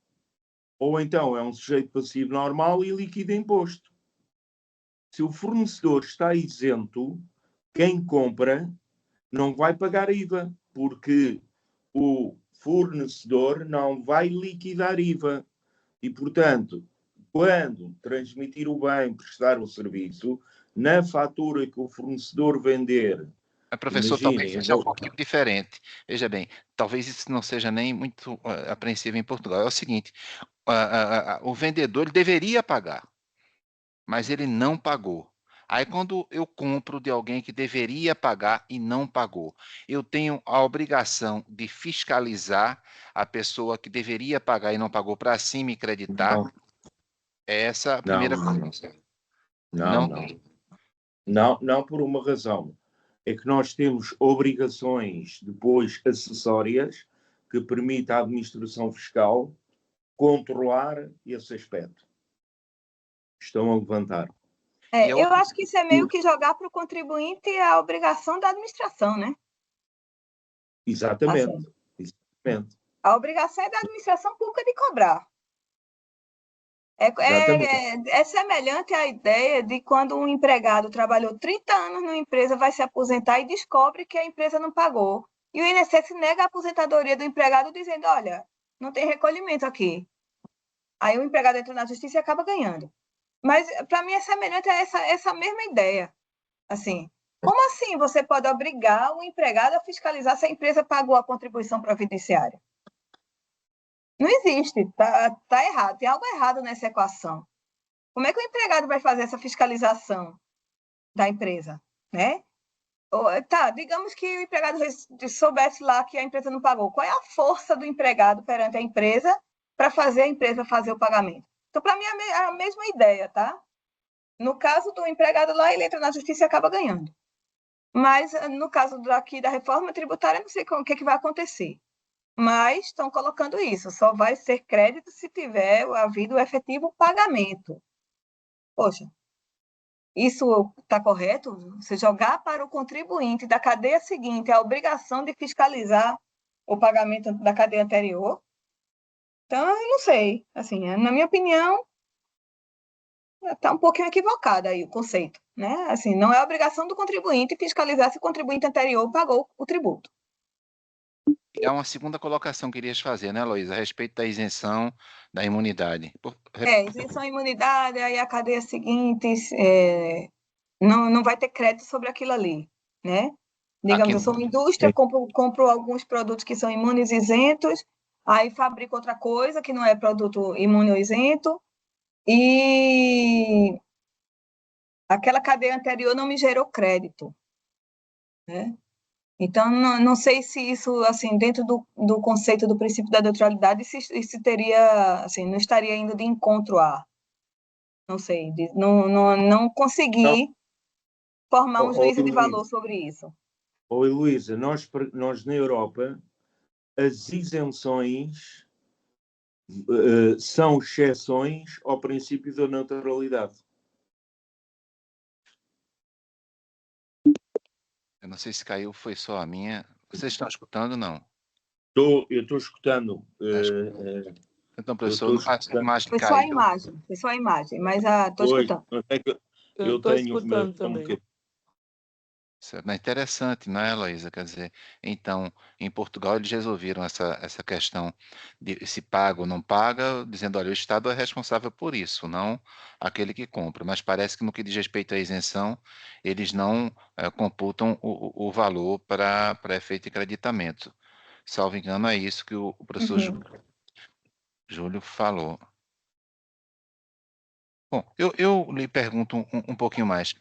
ou então é um sujeito passivo normal e liquida imposto. Se o fornecedor está isento, quem compra não vai pagar IVA, porque o fornecedor não vai liquidar IVA. E, portanto, quando transmitir o bem, prestar o serviço, na fatura que o fornecedor vender, Professor, talvez imaginem, seja um pouquinho diferente. Veja bem, talvez isso não seja nem muito apreensível em Portugal. É o seguinte, o vendedor ele deveria pagar, mas ele não pagou. Aí, quando eu compro de alguém que deveria pagar e não pagou, eu tenho a obrigação de fiscalizar a pessoa que deveria pagar e não pagou para assim me creditar. não, É essa a não, primeira coisa. não, não por uma razão. É que nós temos obrigações depois acessórias que permitem à administração fiscal controlar esse aspecto. Estão a levantar. Eu acho que isso é meio que jogar para o contribuinte a obrigação da administração, né? Exatamente. Assim, Exatamente. a obrigação é da administração pública de cobrar. Exatamente. É semelhante à ideia de quando um empregado trabalhou 30 anos numa empresa, vai se aposentar e descobre que a empresa não pagou. E o INSS nega a aposentadoria do empregado, dizendo: olha, não tem recolhimento aqui. Aí o empregado entra na justiça e acaba ganhando. Mas, para mim, é semelhante a essa mesma ideia. Assim, como assim você pode obrigar o empregado a fiscalizar se a empresa pagou a contribuição previdenciária? Não existe, tá errado, tem algo errado nessa equação. Como é que o empregado vai fazer essa fiscalização da empresa, né? Tá, digamos que o empregado soubesse lá que a empresa não pagou. Qual é a força do empregado perante a empresa para fazer a empresa fazer o pagamento? Então, para mim, é a mesma ideia, tá? No caso do empregado lá, ele entra na justiça e acaba ganhando. Mas, no caso daqui da reforma tributária, não sei o que vai acontecer. Mas estão colocando isso, só vai ser crédito se tiver havido o efetivo pagamento. Poxa, isso está correto? Você jogar para o contribuinte da cadeia seguinte a obrigação de fiscalizar o pagamento da cadeia anterior? Então, eu não sei. Assim, na minha opinião, está um pouquinho equivocado aí o conceito, né? Assim, não é obrigação do contribuinte fiscalizar se o contribuinte anterior pagou o tributo. É uma segunda colocação que querias fazer, né, Luísa, a respeito da isenção da imunidade. Isenção à imunidade, aí a cadeia seguinte não vai ter crédito sobre aquilo ali, né? Digamos, eu sou uma indústria, compro alguns produtos que são imunes isentos, aí fabrico outra coisa que não é produto imune ou isento, e aquela cadeia anterior não me gerou crédito, né? Então, não sei se isso, assim, dentro do conceito do princípio da neutralidade, se teria, assim, não estaria indo de encontro a, não sei, não Não. consegui formar um juízo de valor sobre isso. Luísa, nós na Europa, as isenções são exceções ao princípio da neutralidade. Eu não sei se caiu, foi só a minha. Vocês estão escutando ou não? Eu estou escutando. Então, professor, a imagem Foi só a caiu. imagem, mas estou escutando. Eu estou tenho escutando também. Certo. É interessante, não é, Heloísa? Quer dizer, então, em Portugal eles resolveram essa questão de se paga ou não paga, dizendo, olha, o Estado é responsável por isso, não aquele que compra. Mas parece que no que diz respeito à isenção, eles não computam o valor para efeito de creditamento. Salvo engano, é isso que o professor Júlio falou. Bom, eu lhe pergunto um pouquinho mais.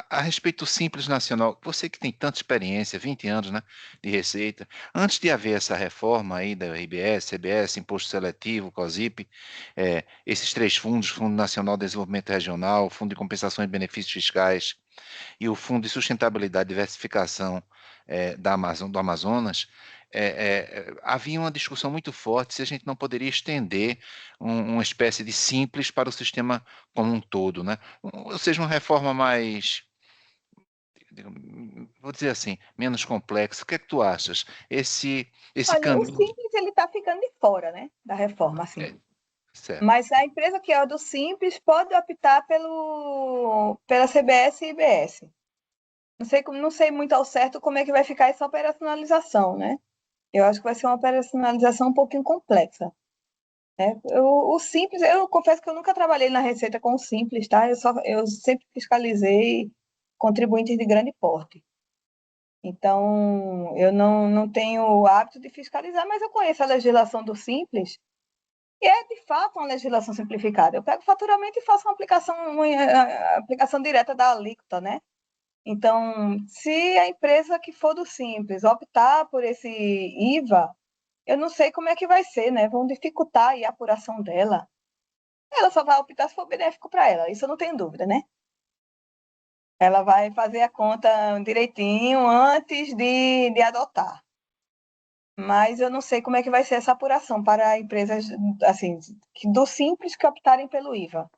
A respeito do Simples Nacional, você que tem tanta experiência, 20 anos, né, de Receita, antes de haver essa reforma aí da IBS, CBS, Imposto Seletivo, COSIP, esses três fundos, Fundo Nacional de Desenvolvimento Regional, Fundo de Compensação de Benefícios Fiscais e o Fundo de Sustentabilidade e Diversificação do Amazonas, havia uma discussão muito forte se a gente não poderia estender uma espécie de simples para o sistema como um todo, né? Ou seja, uma reforma mais, vou dizer assim, menos complexa. O que é que tu achas? Esse Olha, o caminho... Simples ele está ficando de fora, né, da reforma, assim. Certo. Mas a empresa que é do Simples pode optar pela CBS e IBS. Não sei muito ao certo como é que vai ficar essa operacionalização, né? Eu acho que vai ser uma operacionalização um pouquinho complexa. Né? O Simples, eu confesso que eu nunca trabalhei na Receita com o Simples, tá? Eu sempre fiscalizei contribuintes de grande porte. Então, eu não tenho o hábito de fiscalizar, mas eu conheço a legislação do Simples e é, de fato, uma legislação simplificada. Eu pego o faturamento e faço uma aplicação direta da alíquota, né? Então, se a empresa que for do Simples optar por esse IVA, eu não sei como é que vai ser, né? Vão dificultar aí a apuração dela. Ela só vai optar se for benéfico para ela, isso eu não tenho dúvida, né? Ela vai fazer a conta direitinho antes de adotar. Mas eu não sei como é que vai ser essa apuração para empresas assim, do Simples que optarem pelo IVA.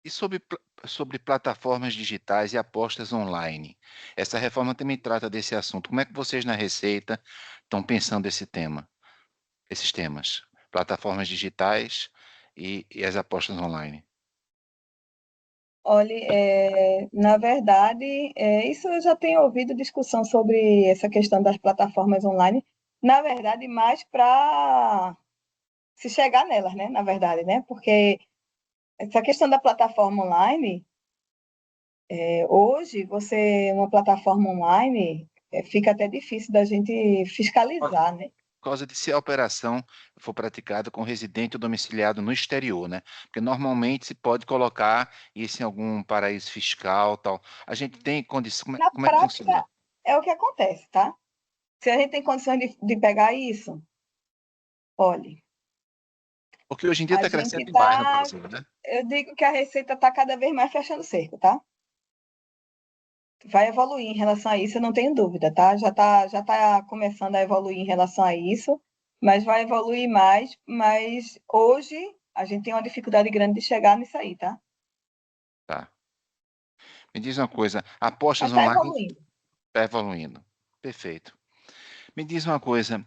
E sobre plataformas digitais e apostas online? Essa reforma também trata desse assunto. Como é que vocês na Receita estão pensando esses temas? Plataformas digitais e as apostas online. Olha, na verdade, isso eu já tenho ouvido discussão sobre essa questão das plataformas online, na verdade, mais para se chegar nelas, né? Na verdade, né? Porque essa questão da plataforma online, hoje, uma plataforma online, fica até difícil da gente fiscalizar, né? Por causa de se a operação for praticada com residente ou domiciliado no exterior, né? Porque normalmente se pode colocar isso em algum paraíso fiscal, tal. A gente tem condição, Na como é que funciona? prática, é o que acontece, tá? Se a gente tem condições de pegar isso, olhe, Porque hoje em dia a está gente crescendo demais no está. Brasil, né? Eu digo que a Receita está cada vez mais fechando o cerco, tá? Vai evoluir em relação a isso, eu não tenho dúvida, tá? Já tá começando a evoluir em relação a isso, mas vai evoluir mais. Mas hoje a gente tem uma dificuldade grande de chegar nisso aí, tá? Tá. Me diz uma coisa, Mas apostas está online evoluindo. está evoluindo. Perfeito. Me diz uma coisa,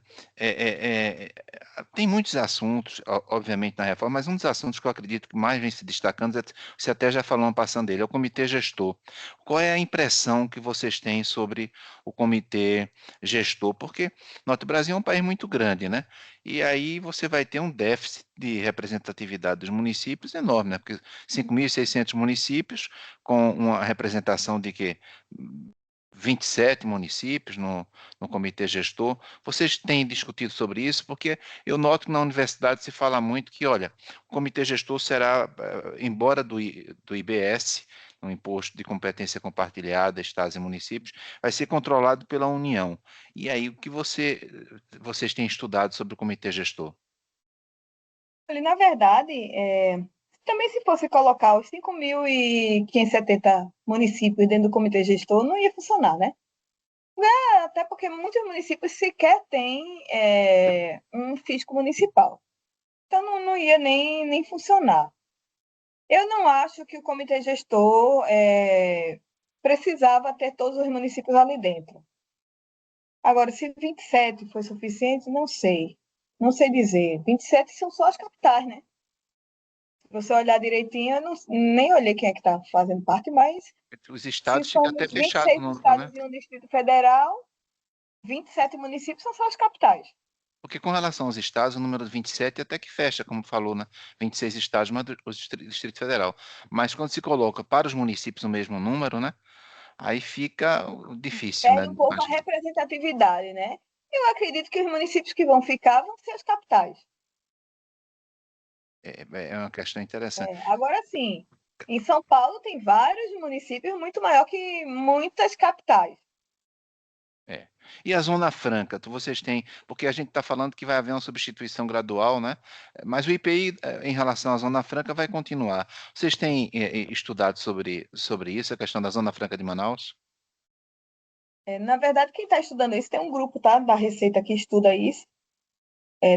tem muitos assuntos, obviamente, na reforma, mas um dos assuntos que eu acredito que mais vem se destacando, você até já falou passando dele, é o comitê gestor. Qual é a impressão que vocês têm sobre o comitê gestor? Porque Norte Brasil é um país muito grande, né? E aí você vai ter um déficit de representatividade dos municípios enorme, né? Porque 5.600 municípios, com uma representação de quê? 27 municípios no comitê gestor. Vocês têm discutido sobre isso? Porque eu noto que na universidade se fala muito que, olha, o comitê gestor será, embora do IBS, no Imposto de Competência Compartilhada, Estados e Municípios, vai ser controlado pela União. E aí, o que vocês têm estudado sobre o comitê gestor? Na verdade, também se fosse colocar os 5.570 municípios dentro do comitê gestor, não ia funcionar, né? Até porque muitos municípios sequer têm um fisco municipal. Então, não ia nem funcionar. Eu não acho que o comitê gestor precisava ter todos os municípios ali dentro. Agora, se 27 foi suficiente, não sei. Não sei dizer. 27 são só as capitais, né? Se você olhar direitinho, eu nem olhei quem é que está fazendo parte, mas Os se estados ficam até somos fechados 26 no número, né? estados e um Distrito Federal, 27 municípios são só as capitais. Porque com relação aos estados, o número 27 até que fecha, como falou, né? 26 estados, mas o Distrito Federal. Mas quando se coloca para os municípios o mesmo número, né? Aí fica difícil, né? Perde um pouco a representatividade, né? Eu acredito que os municípios que vão ficar vão ser as capitais. É uma questão interessante. Agora sim, em São Paulo tem vários municípios muito maior que muitas capitais. É. E a Zona Franca, vocês têm, porque a gente está falando que vai haver uma substituição gradual, né? Mas o IPI, em relação à Zona Franca, vai continuar. Vocês têm estudado sobre isso, a questão da Zona Franca de Manaus? Na verdade, quem está estudando isso tem um grupo, tá, da Receita que estuda isso,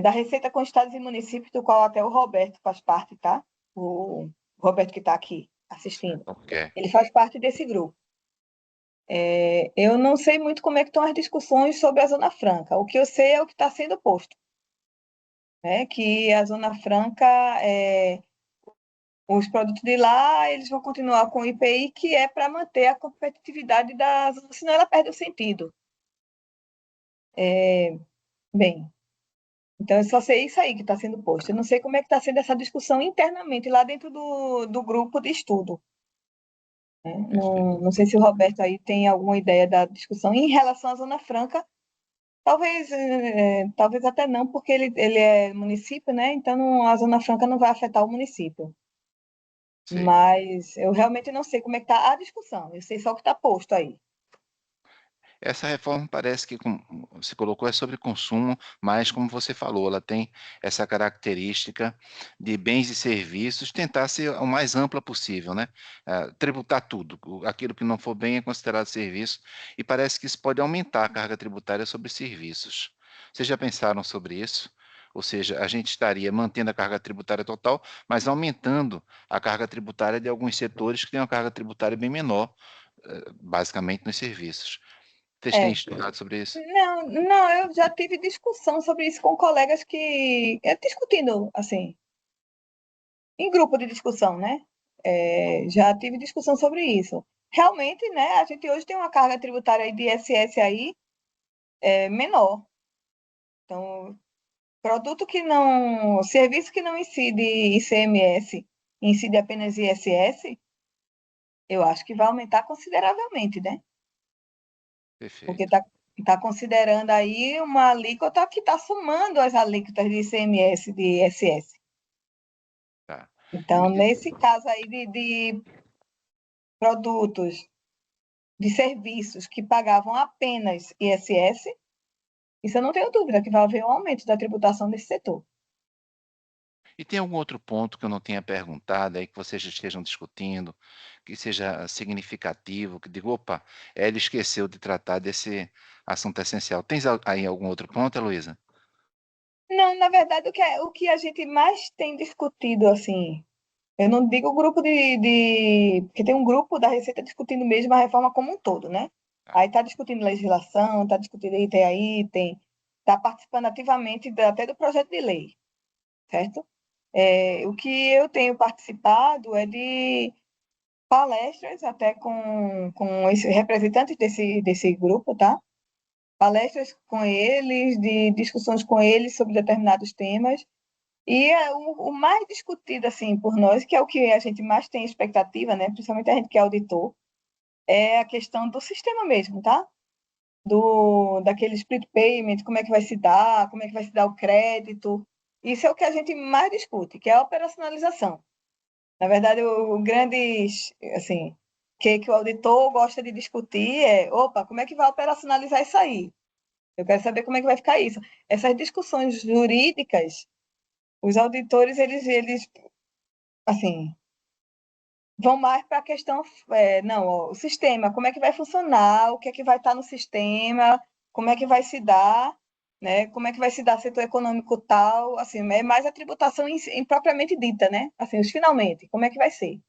da Receita com Estados e Municípios, do qual até o Roberto faz parte, tá? O Roberto que está aqui assistindo. Ok. Ele faz parte desse grupo. Eu não sei muito como é que estão as discussões sobre a Zona Franca. O que eu sei é o que está sendo posto. né? Que a Zona Franca, os produtos de lá, eles vão continuar com o IPI, que é para manter a competitividade da zona, senão ela perde o sentido. Bem, então eu só sei isso aí que está sendo posto. Eu não sei como é que está sendo essa discussão internamente lá dentro do grupo de estudo, né? Perfeito. Não sei se o Roberto aí tem alguma ideia da discussão em relação à Zona Franca. Talvez até não, porque ele é município, né? Então a Zona Franca não vai afetar o município. Sei. Mas eu realmente não sei como é que está a discussão. Eu sei só o que está posto aí. Essa reforma parece que, como você colocou, é sobre consumo, mas, como você falou, ela tem essa característica de bens e serviços, tentar ser o mais ampla possível, né? Tributar tudo, aquilo que não for bem é considerado serviço, e parece que isso pode aumentar a carga tributária sobre serviços. Vocês já pensaram sobre isso? Ou seja, a gente estaria mantendo a carga tributária total, mas aumentando a carga tributária de alguns setores que têm uma carga tributária bem menor, basicamente nos serviços. Vocês têm É. estudado sobre isso? Não, eu já tive discussão sobre isso com colegas que. Discutindo, assim, em grupo de discussão, né? Já tive discussão sobre isso. Realmente, né, a gente hoje tem uma carga tributária aí de ISS aí menor. Então, produto que não. Serviço que não incide ICMS, incide apenas ISS, eu acho que vai aumentar consideravelmente, né? Porque Perfeito. tá considerando aí uma alíquota que está somando as alíquotas de ICMS, de ISS. Tá. E Então, nesse caso aí de produtos, de serviços que pagavam apenas ISS, isso eu não tenho dúvida que vai haver um aumento da tributação desse setor. tem algum outro ponto que eu não tenha perguntado aí, que vocês estejam discutindo, que seja significativo, que diga, opa, ele esqueceu de tratar desse assunto essencial. Tens aí algum outro ponto, Heloísa? Não, na verdade, o que a gente mais tem discutido, assim, eu não digo grupo porque tem um grupo da Receita discutindo mesmo a reforma como um todo, né? Tá. Aí está discutindo legislação, está discutindo item a item, está participando ativamente até do projeto de lei, certo? O que eu tenho participado é de palestras, até com esses representantes desse grupo, tá? Palestras com eles, de discussões com eles sobre determinados temas. E o mais discutido, assim, por nós, que é o que a gente mais tem expectativa, né? Principalmente a gente que é auditor, é a questão do sistema mesmo, tá? Daquele split payment, como é que vai se dar, como é que vai se dar o crédito. Isso é o que a gente mais discute, que é a operacionalização. Na verdade, o grande, assim, que o auditor gosta de discutir opa, como é que vai operacionalizar isso aí? Eu quero saber como é que vai ficar isso. Essas discussões jurídicas, os auditores, eles assim, vão mais para a questão, não, ó, o sistema, como é que vai funcionar, o que é que vai estar no sistema, como é que vai se dar, né? Como é que vai se dar setor econômico tal, assim, é mais a tributação em propriamente dita, né? Assim, os finalmente, como é que vai ser?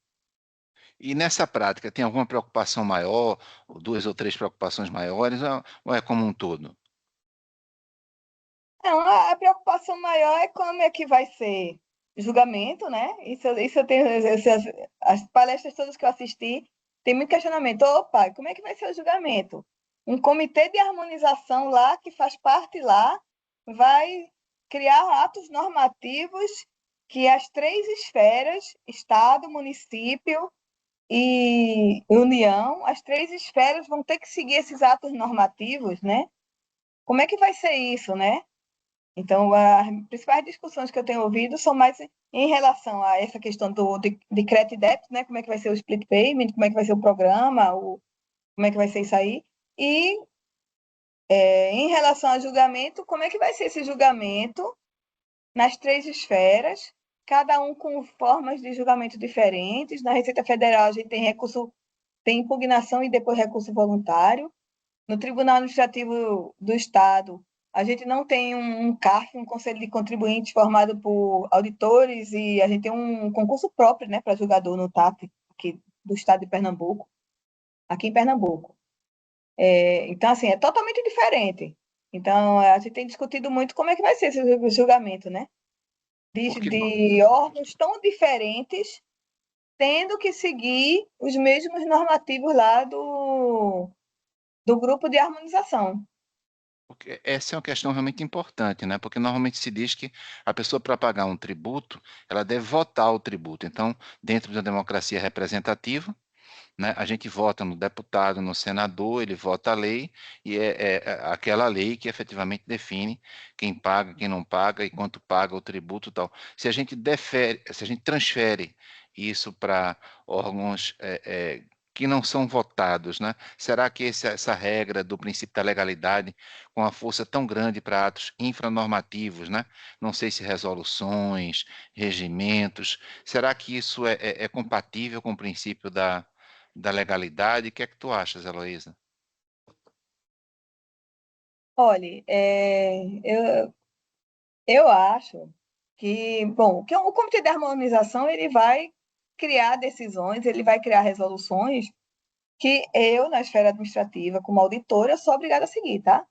E nessa prática, tem alguma preocupação maior, ou duas ou três preocupações maiores, ou é como um todo? Não, a preocupação maior é como é que vai ser julgamento, né? Isso eu tenho, as palestras todas que eu assisti, tem muito questionamento. Opa, como é que vai ser o julgamento? Um comitê de harmonização lá, que faz parte lá, vai criar atos normativos que as três esferas, Estado, município e União, as três esferas vão ter que seguir esses atos normativos, né? Como é que vai ser isso, né? Então, as principais discussões que eu tenho ouvido são mais em relação a essa questão de crédito e débito, né? Como é que vai ser o split payment, como é que vai ser o programa, como é que vai ser isso aí. E, em relação ao julgamento, como é que vai ser esse julgamento nas três esferas, cada um com formas de julgamento diferentes. Na Receita Federal, a gente tem recurso, tem impugnação e depois recurso voluntário. No Tribunal Administrativo do Estado, a gente não tem um CARF, um Conselho de Contribuintes formado por auditores, e a gente tem um concurso próprio, né, para julgador no TAP, aqui do Estado de Pernambuco, aqui em Pernambuco. Então, assim, é totalmente diferente. Então, a gente tem discutido muito como é que vai ser esse julgamento, né? Porque, de órgãos tão diferentes, tendo que seguir os mesmos normativos lá do grupo de harmonização. porque essa é uma questão realmente importante, né? Porque normalmente se diz que a pessoa, para pagar um tributo, ela deve votar o tributo. Então, dentro da democracia representativa, né, a gente vota no deputado, no senador, ele vota a lei, e é aquela lei que efetivamente define quem paga, quem não paga, e quanto paga o tributo e tal. Se a gente transfere isso para órgãos que não são votados, né? Será que essa regra do princípio da legalidade, com a força tão grande para atos infranormativos, né? Não sei se resoluções, regimentos, será que isso é compatível com o princípio da legalidade? O que é que tu achas, Heloísa? Olha, eu acho que, bom, que o Comitê de Harmonização ele vai criar decisões, ele vai criar resoluções que eu, na esfera administrativa, como auditora, sou obrigada a seguir, tá?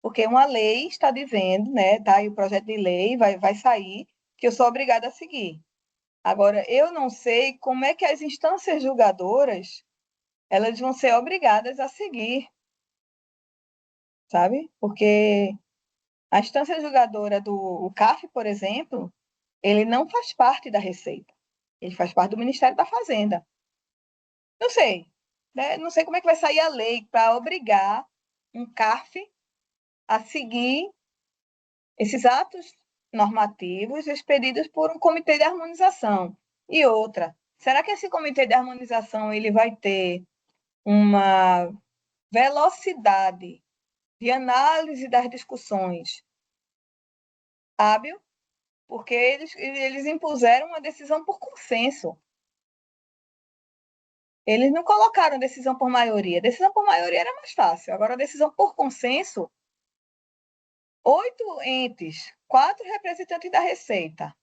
Porque uma lei está dizendo, né, tá aí o projeto de lei, vai sair, que eu sou obrigada a seguir. Agora, eu não sei como é que as instâncias julgadoras, elas vão ser obrigadas a seguir, sabe? Porque a instância julgadora do o CAF, por exemplo, ele não faz parte da Receita. Ele faz parte do Ministério da Fazenda. Não sei, né? Não sei como é que vai sair a lei para obrigar um CAF a seguir esses atos normativos expedidos por um comitê de harmonização. E outra, será que esse comitê de harmonização ele vai ter uma velocidade de análise das discussões hábil? Porque eles impuseram uma decisão por consenso. Eles não colocaram decisão por maioria. Decisão por maioria era mais fácil. Agora, a decisão por consenso, 8 entes, 4 representantes da Receita.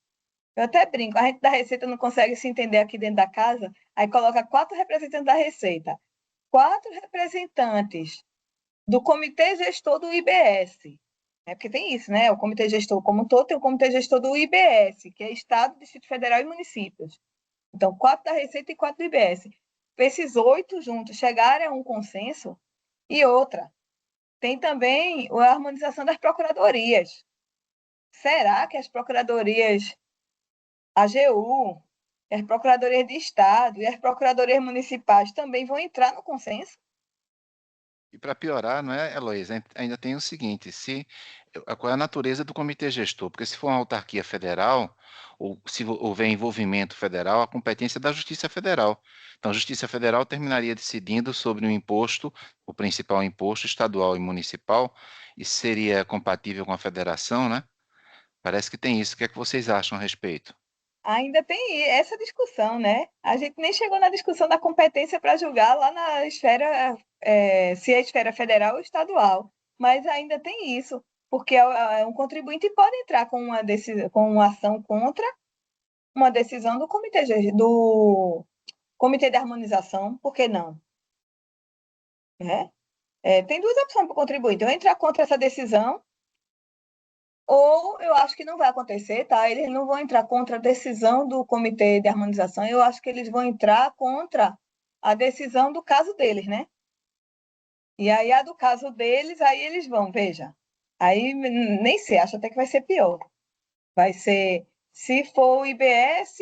Eu até brinco, a gente da Receita não consegue se entender aqui dentro da casa, aí coloca 4 representantes da Receita, 4 representantes do Comitê Gestor do IBS, né? Porque tem isso, né? O Comitê Gestor como um todo tem o Comitê Gestor do IBS, que é Estado, Distrito Federal e municípios. Então, 4 da Receita e 4 do IBS. Esses 8 juntos chegarem a um consenso. E outra, tem também a harmonização das procuradorias. Será que as procuradorias, a AGU, as procuradorias de Estado e as procuradorias municipais também vão entrar no consenso? E para piorar, não é, Heloísa, ainda tem o seguinte, qual é a natureza do comitê gestor? Porque se for uma autarquia federal, ou se houver envolvimento federal, a competência é da Justiça Federal. Então, a Justiça Federal terminaria decidindo sobre o imposto, o principal imposto estadual e municipal, e seria compatível com a federação, né? Parece que tem isso. O que é que vocês acham a respeito? Ainda tem essa discussão, né? A gente nem chegou na discussão da competência para julgar lá na esfera, se é esfera federal ou estadual, mas ainda tem isso, porque um contribuinte pode entrar com com uma ação contra uma decisão do comitê de harmonização, por que não? Né? Tem duas opções para o contribuinte, ou entrar contra essa decisão, ou eu acho que não vai acontecer, tá? Eles não vão entrar contra a decisão do Comitê de Harmonização, eu acho que eles vão entrar contra a decisão do caso deles, né? E aí, a do caso deles, aí eles vão, veja. Aí nem sei, acho até que vai ser pior. Vai ser, se for o IBS,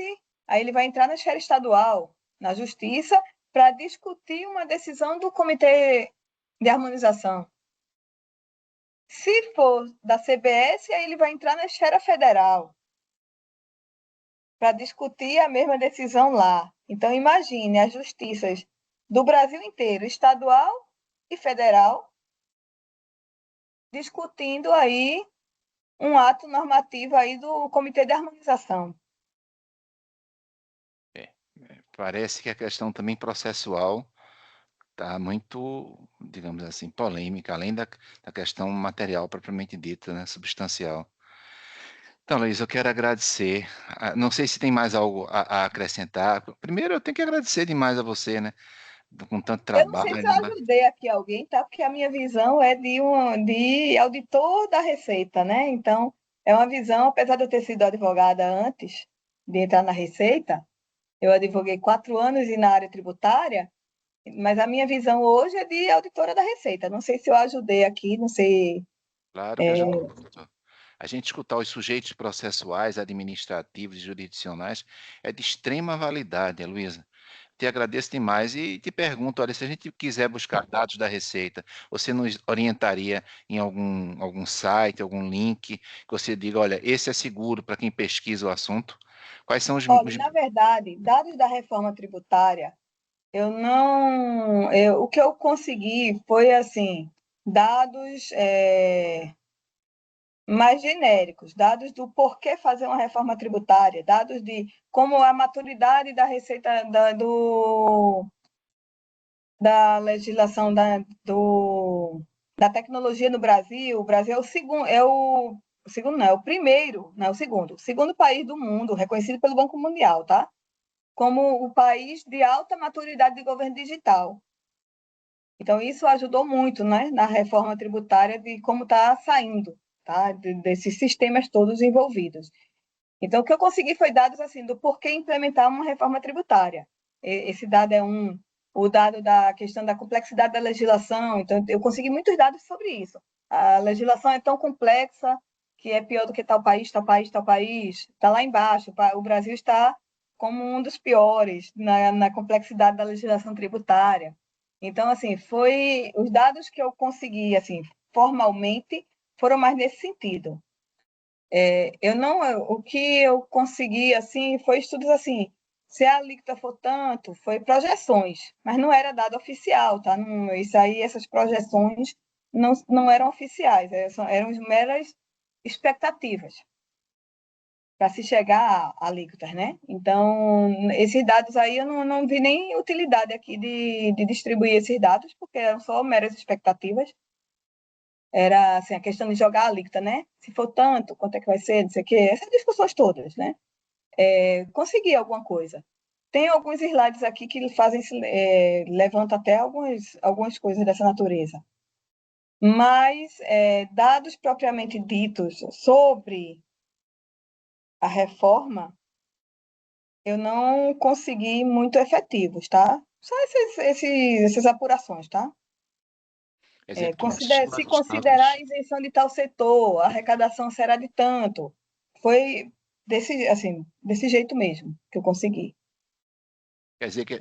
aí ele vai entrar na esfera estadual, na justiça, para discutir uma decisão do Comitê de Harmonização. Se for da CBS, aí ele vai entrar na esfera federal para discutir a mesma decisão lá. Então, imagine as justiças do Brasil inteiro, estadual e federal, discutindo aí um ato normativo aí do Comitê de Harmonização. Parece que a questão também processual está muito, digamos assim, polêmica, além da questão material propriamente dita, né, substancial. Então, Luiz, eu quero agradecer. Não sei se tem mais algo a acrescentar. Primeiro, eu tenho que agradecer demais a você, né? Com tanto Eu não sei se eu trabalho, né? ajudei aqui alguém, tá? Porque a minha visão é de auditor da Receita, né? Então, É uma visão, apesar de eu ter sido advogada antes de entrar na Receita, eu advoguei 4 anos e na área tributária, mas a minha visão hoje é de auditora da Receita. Não sei se eu ajudei aqui, não sei. Claro que ajudou muito. A gente escutar os sujeitos processuais, administrativos e jurisdicionais é de extrema validade, Heloísa. Te agradeço demais e te pergunto, olha, se a gente quiser buscar dados da Receita, você nos orientaria em algum site, algum link, que você diga, olha, esse é seguro para quem pesquisa o assunto? Quais são Olha, na verdade, dados da reforma tributária, eu não. O que eu consegui foi, assim, dados mais genéricos, dados do porquê fazer uma reforma tributária, dados de como a maturidade da Receita da legislação da tecnologia no Brasil. O Brasil é o segundo, não, é o primeiro, não, o segundo país do mundo, reconhecido pelo Banco Mundial, tá? Como o país de alta maturidade de governo digital. Então, isso ajudou muito, né, na reforma tributária, de como está saindo, tá, desses sistemas todos envolvidos. Então, o que eu consegui foi dados assim do porquê implementar uma reforma tributária. Esse dado é o dado da questão da complexidade da legislação. Então, eu consegui muitos dados sobre isso. A legislação é tão complexa que é pior do que tal país, tal país, tal país. Está lá embaixo. O Brasil está como um dos piores na complexidade da legislação tributária. Então, assim, foi os dados que eu consegui, assim, formalmente, foram mais nesse sentido. Eu não, o que eu consegui, assim, foi estudos assim, se a alíquota for tanto, foi projeções, mas não era dado oficial, tá? Não, isso aí, essas projeções não eram oficiais, eram meras expectativas para se chegar a alíquotas, né? Então, esses dados aí eu não vi nem utilidade aqui de distribuir esses dados, porque eram só meras expectativas. Era assim, a questão de jogar a alíquota, né? Se for tanto, quanto é que vai ser, não sei o quê, essas discussões todas, né? Conseguir alguma coisa. Tem alguns slides aqui que fazem, levantam até algumas coisas dessa natureza. Mas dados propriamente ditos sobre a reforma, eu não consegui muito efetivos, tá? Só essas apurações, tá? Se considerar a isenção de tal setor, a arrecadação será de tanto. Foi desse jeito mesmo que eu consegui. Quer dizer que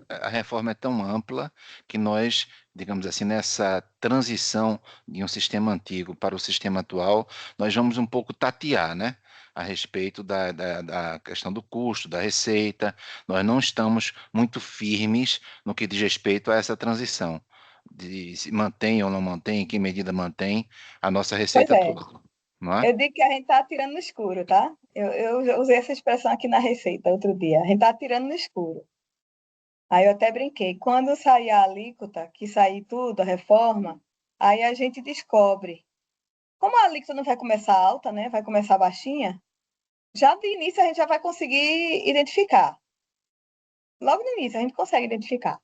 a reforma é tão ampla que nós, digamos assim, nessa transição de um sistema antigo para o sistema atual, nós vamos um pouco tatear, né? A respeito da questão do custo, da receita. Nós não estamos muito firmes no que diz respeito a essa transição, de se mantém ou não mantém, em que medida mantém a nossa Pois receita é, atual, não é? eu digo que a gente está atirando no escuro, tá? Eu já usei essa expressão aqui na Receita outro dia. A gente está atirando no escuro. Aí eu até brinquei. Quando sair a alíquota, que sair tudo, a reforma, aí a gente descobre. Como a alíquota não vai começar alta, né? Vai começar baixinha, já de início a gente já vai conseguir identificar. Logo no início a gente consegue identificar.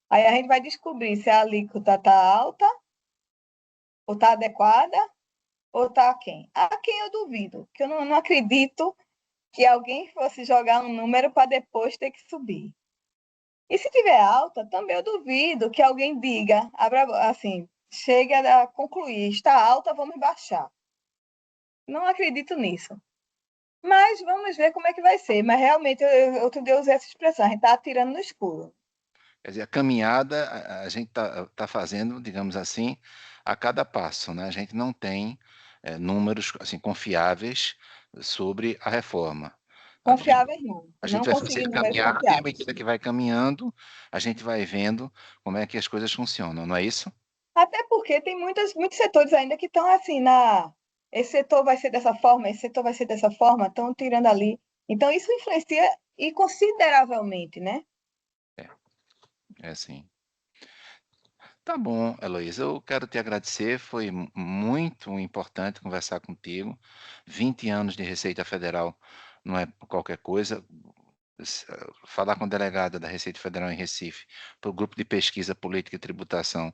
Aí a gente vai descobrir se a alíquota está alta, ou está adequada, ou está aquém. Aquém eu duvido, que eu não acredito que alguém fosse jogar um número para depois ter que subir. E se tiver alta, também eu duvido que alguém diga, assim, chegue a concluir, está alta, vamos baixar. Não acredito nisso. Mas vamos ver como é que vai ser. Mas realmente, outro dia eu usei essa expressão, a gente está atirando no escuro. Quer dizer, a caminhada a gente tá fazendo, digamos assim, a cada passo, né? A gente não tem números assim confiáveis sobre a reforma. Confiáveis não. A gente Não vai consegui fazer números caminhada e à confiáveis. medida que vai caminhando, a gente vai vendo como é que as coisas funcionam, não é isso? Até porque tem muitos setores ainda que estão assim, esse setor vai ser dessa forma, esse setor vai ser dessa forma, estão tirando ali. Então, isso influencia e consideravelmente, né? É assim. Tá bom, Heloísa, eu quero te agradecer, foi muito importante conversar contigo. 20 anos de Receita Federal não é qualquer coisa. Falar com a delegada da Receita Federal em Recife, para o grupo de pesquisa política e tributação,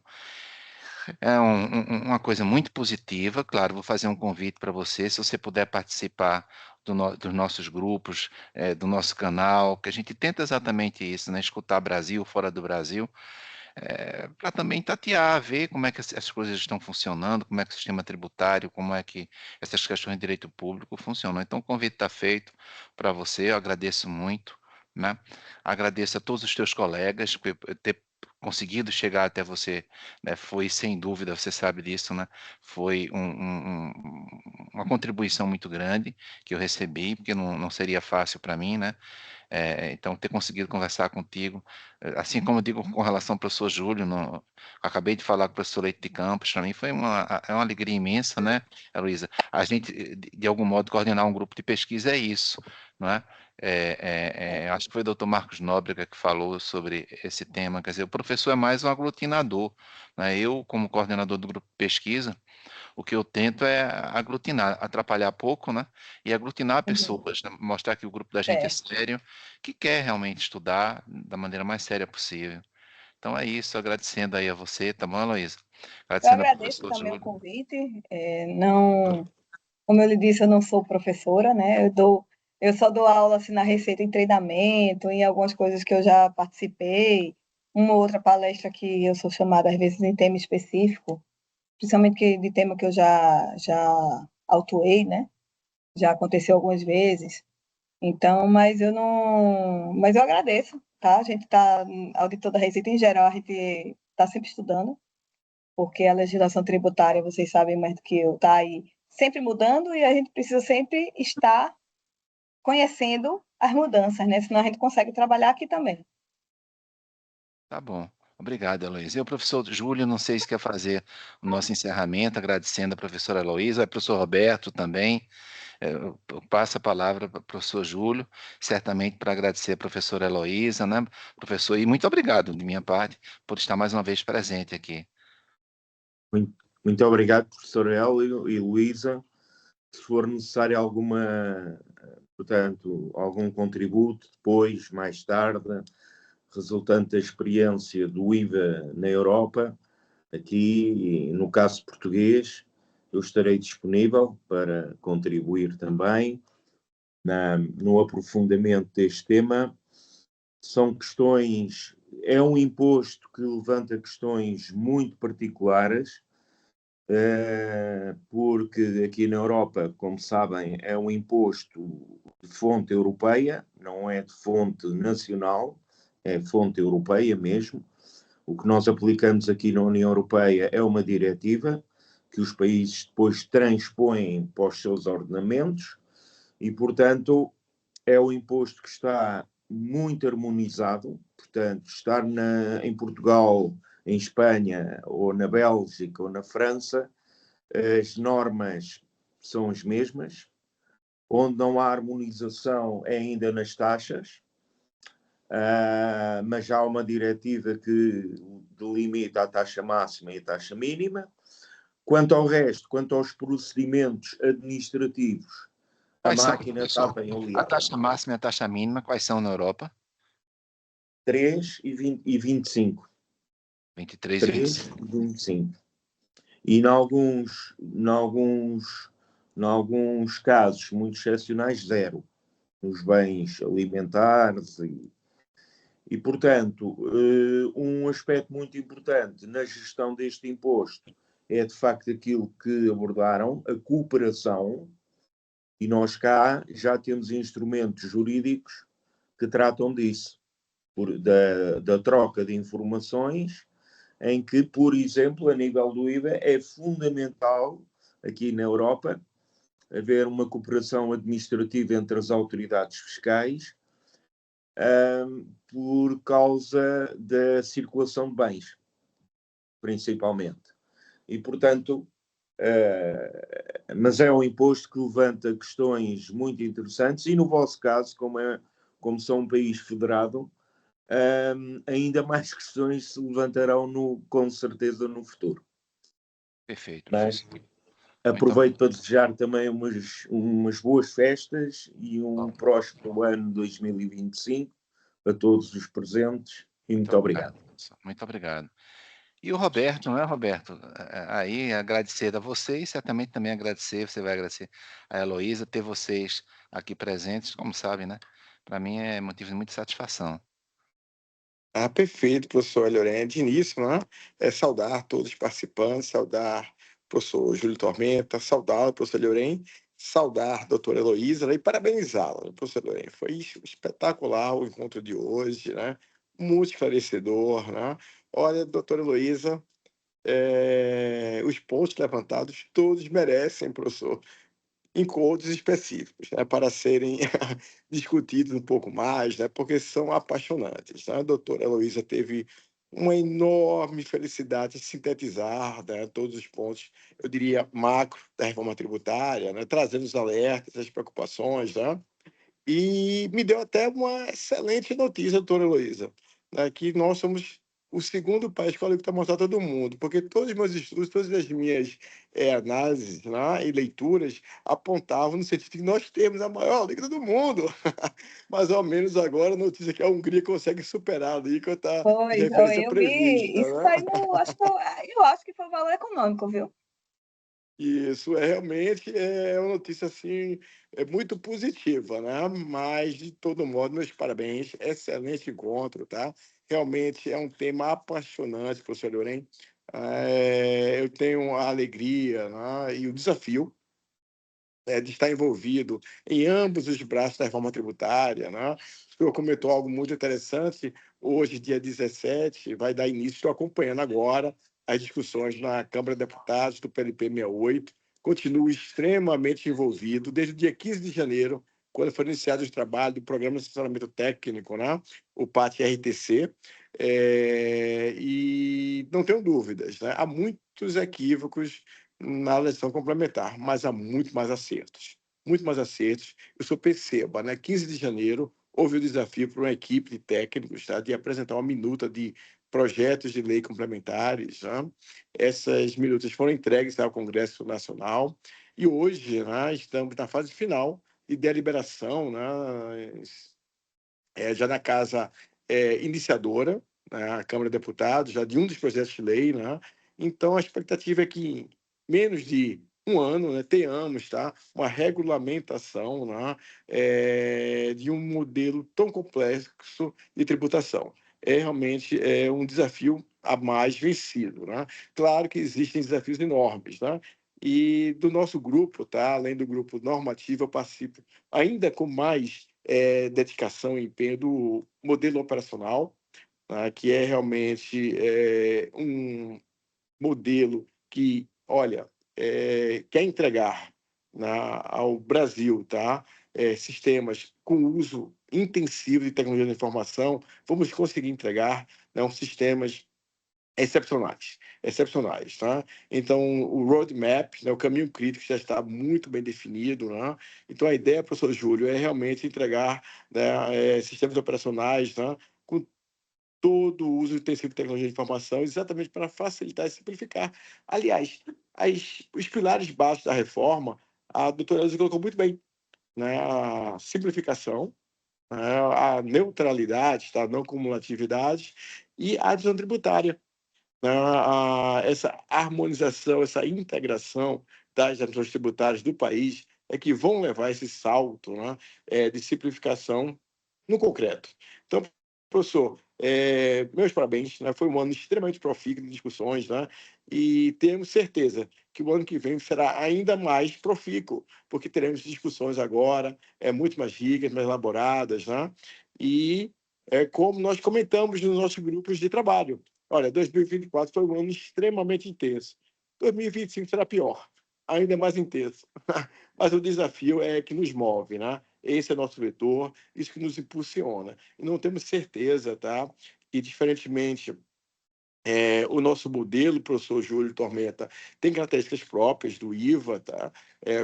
É uma coisa muito positiva. Claro, vou fazer um convite para você, se você puder participar dos nossos grupos, do nosso canal, que a gente tenta exatamente isso, né? Escutar Brasil, fora do Brasil, para também tatear, ver como é que as coisas estão funcionando, como é que o sistema tributário, como é que essas questões de direito público funcionam. Então, o convite está feito para você, eu agradeço muito, né? Agradeço a todos os teus colegas por ter conseguido chegar até você, né? Foi, sem dúvida, você sabe disso, né? Foi uma contribuição muito grande que eu recebi, porque não seria fácil para mim, né? Então, ter conseguido conversar contigo, assim como eu digo com relação ao professor Júlio, acabei de falar com o professor Leite de Campos, para mim foi uma alegria imensa, né, Heloísa? A gente, de algum modo, coordenar um grupo de pesquisa é isso, não é? Acho que foi o doutor Marcos Nóbrega que falou sobre esse tema, quer dizer, o professor é mais um aglutinador, né? Eu, como coordenador do grupo de pesquisa, o que eu tento é aglutinar, atrapalhar pouco, né? E aglutinar pessoas, né? Mostrar que o grupo da gente é sério, que quer realmente estudar da maneira mais séria possível. Então é isso, agradecendo aí a você, tá bom, Heloísa? Eu Agradecendo ao agradeço professor também o Júlio. convite. Não, como eu lhe disse, eu não sou professora, né? Eu só dou aula assim, na Receita em treinamento, em algumas coisas que eu já participei, uma ou outra palestra que eu sou chamada às vezes em tema específico, principalmente de tema que eu já autuei, né? Já aconteceu algumas vezes. Então, mas eu agradeço, tá? A gente está, auditor da Receita em geral, a gente está sempre estudando, porque a legislação tributária, vocês sabem mais do que eu, está aí sempre mudando e a gente precisa sempre estar conhecendo as mudanças, né? Senão a gente consegue trabalhar aqui também. Tá bom. Obrigado, Heloísa. E o professor Júlio, não sei se quer fazer o nosso encerramento, agradecendo a professora Heloísa, o professor Roberto também. Eu passo a palavra para o professor Júlio, certamente para agradecer a professora Heloísa, né, professor, e muito obrigado de minha parte por estar mais uma vez presente aqui. Muito obrigado, professor Hélio e Luísa. Se for necessário algum contributo depois, mais tarde, resultante da experiência do IVA na Europa, aqui, no caso português, eu estarei disponível para contribuir também no aprofundamento deste tema. São questões, é um imposto que levanta questões muito particulares, porque aqui na Europa, como sabem, é um imposto de fonte europeia, não é de fonte nacional, é fonte europeia mesmo. O que nós aplicamos aqui na União Europeia é uma diretiva que os países depois transpõem para os seus ordenamentos e, portanto, é um imposto que está muito harmonizado. Portanto, estar em Portugal, em Espanha, ou na Bélgica, ou na França, as normas são as mesmas. Onde não há harmonização é ainda nas taxas, mas já há uma diretiva que delimita a taxa máxima e a taxa mínima. Quanto ao resto, quanto aos procedimentos administrativos, a máquina está bem aliada. A taxa máxima e a taxa mínima, quais são na Europa? 3 e 25. 23 e 3 e 25. E em alguns casos muito excepcionais, 0. Nos bens alimentares e, portanto, um aspecto muito importante na gestão deste imposto é, de facto, aquilo que abordaram, a cooperação, e nós cá já temos instrumentos jurídicos que tratam disso, da troca de informações, em que, por exemplo, a nível do IVA, é fundamental, aqui na Europa, haver uma cooperação administrativa entre as autoridades fiscais, por causa da circulação de bens, principalmente. E, portanto, mas é um imposto que levanta questões muito interessantes e, no vosso caso, como são um país federado, ainda mais questões se levantarão com certeza no futuro. Perfeito, Mas professor. aproveito para desejar também umas boas festas e um próspero ano 2025 a todos os presentes e muito obrigado. Muito obrigado. E o Roberto, não é, Roberto? Aí agradecer a vocês, certamente também agradecer, você vai agradecer a Heloísa, ter vocês aqui presentes, como sabe, né? Para mim é motivo de muita satisfação. Ah, perfeito, professor Lloren. De início, né? Saudar todos os participantes, saudar o professor Júlio Tormenta, saudar o professor Lloren, saudar a doutora Heloísa, né? E parabenizá-la, professor Lloren. Foi espetacular o encontro de hoje, né? Muito esclarecedor, né? Olha, doutora Heloísa, os pontos levantados todos merecem, professor, encontros específicos, né, para serem discutidos um pouco mais, né, porque são apaixonantes. Né? A doutora Heloísa teve uma enorme felicidade em sintetizar, né, todos os pontos, eu diria, macro da reforma tributária, né, trazendo os alertas, as preocupações, né, e me deu até uma excelente notícia, doutora Heloísa, né, que nós somos o segundo país com a alíquota mortal do mundo, porque todos os meus estudos, todas as minhas análises, né, e leituras apontavam no sentido de que nós temos a maior alíquota do mundo. Mas, ao menos agora, a notícia é que a Hungria consegue superar a alíquota de Foi, referência eu vi. prevista. Isso Né? aí eu acho que foi o valor econômico, viu? Isso é realmente uma notícia assim, muito positiva, né? Mas, de todo modo, meus parabéns, excelente encontro, tá? Realmente é um tema apaixonante, professor Lloren. Eu tenho a alegria, né, e o desafio de estar envolvido em ambos os braços da reforma tributária. Né? O senhor comentou algo muito interessante. Hoje, dia 17, vai dar início, estou acompanhando agora as discussões na Câmara de Deputados do PLP 68. Continuo extremamente envolvido desde o dia 15 de janeiro, quando foi iniciado o trabalho do Programa de Assessoramento Técnico, né? O PAT-RTC, e não tenho dúvidas, né? Há muitos equívocos na legislação complementar, mas há muito mais acertos. Muito mais acertos. Eu só percebo, né? 15 de janeiro, houve o desafio para uma equipe de técnicos, tá? De apresentar uma minuta de projetos de lei complementares. Né? Essas minutas foram entregues ao Congresso Nacional e hoje, né, estamos na fase final de deliberação, né, já na casa iniciadora, né, a Câmara de Deputados, já de um dos projetos de lei. Né? Então, a expectativa é que em menos de um ano, né, tenhamos, tá, uma regulamentação, né, de um modelo tão complexo de tributação. Realmente um desafio a mais vencido. Né? Claro que existem desafios enormes. Né? E do nosso grupo, tá, além do grupo normativo, eu participo ainda com mais dedicação e empenho do modelo operacional, tá, que é realmente um modelo que, olha, quer entregar ao Brasil, tá, sistemas com uso intensivo de tecnologia da informação, vamos conseguir entregar, né, sistemas excepcionais, excepcionais, tá? Então, o roadmap, né, o caminho crítico já está muito bem definido, né? Então, a ideia, professor Júlio, é realmente entregar, né, sistemas operacionais, né, com todo o uso intensivo de tecnologia de informação, exatamente para facilitar e simplificar. Aliás, os pilares básicos da reforma, a doutora Elza colocou muito bem, né? A simplificação, né, a neutralidade, tá? A não cumulatividade e a adesão tributária, né, essa harmonização, essa integração das administrações tributárias do país é que vão levar esse salto, né, de simplificação no concreto. Então, professor, meus parabéns, né, foi um ano extremamente profícuo de discussões, né, e temos certeza que o ano que vem será ainda mais profícuo, porque teremos discussões agora muito mais ricas, mais elaboradas, né, e como nós comentamos nos nossos grupos de trabalho. Olha, 2024 foi um ano extremamente intenso. 2025 será pior, ainda mais intenso. Mas o desafio é que nos move, né? Esse é nosso vetor, isso que nos impulsiona. E não temos certeza, tá? Que, diferentemente o nosso modelo, professor Júlio Tormenta, tem características próprias do IVA, tá?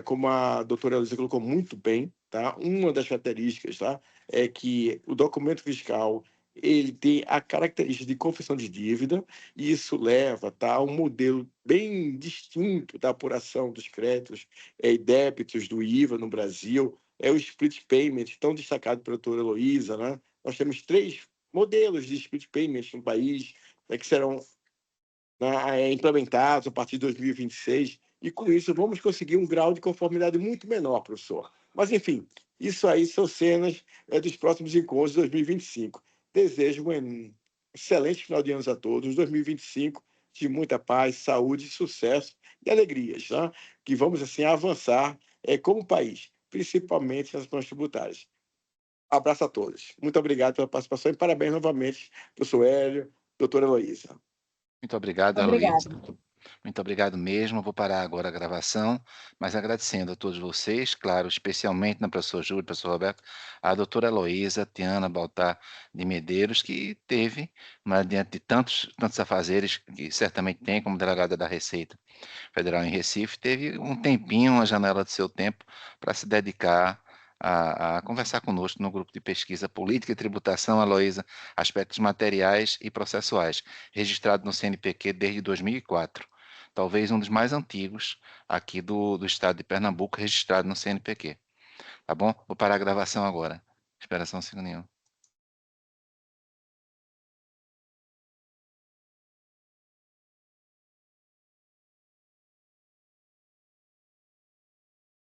Como a doutora Luísa colocou muito bem, tá? Uma das características, tá, é que o documento fiscal ele tem a característica de confissão de dívida, e isso leva, tá, a um modelo bem distinto da apuração dos créditos e débitos do IVA no Brasil. É o split payment, tão destacado pela doutora Heloísa, né? Nós temos 3 modelos de split payment no país, que serão né, implementados a partir de 2026, e com isso vamos conseguir um grau de conformidade muito menor, professor. Mas, enfim, isso aí são cenas dos próximos encontros de 2025. Desejo um excelente final de ano a todos, 2025 de muita paz, saúde, sucesso e alegrias, né? Que vamos, assim, avançar como país, principalmente nas questões tributárias. Abraço a todos. Muito obrigado pela participação e parabéns novamente, professor Hélio, doutora Heloísa. Muito obrigado, Aloísa. Obrigada. Muito obrigado mesmo. Vou parar agora a gravação, mas agradecendo a todos vocês, claro, especialmente na professora Júlia, professor Roberto, a doutora Heloísa, Tiana Baltar de Medeiros, que teve, mas diante de tantos afazeres que certamente tem como delegada da Receita Federal em Recife, teve um tempinho, uma janela de seu tempo para se dedicar a conversar conosco no grupo de pesquisa Política e Tributação, Heloísa, Aspectos Materiais e Processuais, registrado no CNPq desde 2004. Talvez um dos mais antigos aqui do estado de Pernambuco, registrado no CNPq. Tá bom? Vou parar a gravação agora. Espera só um segundinho.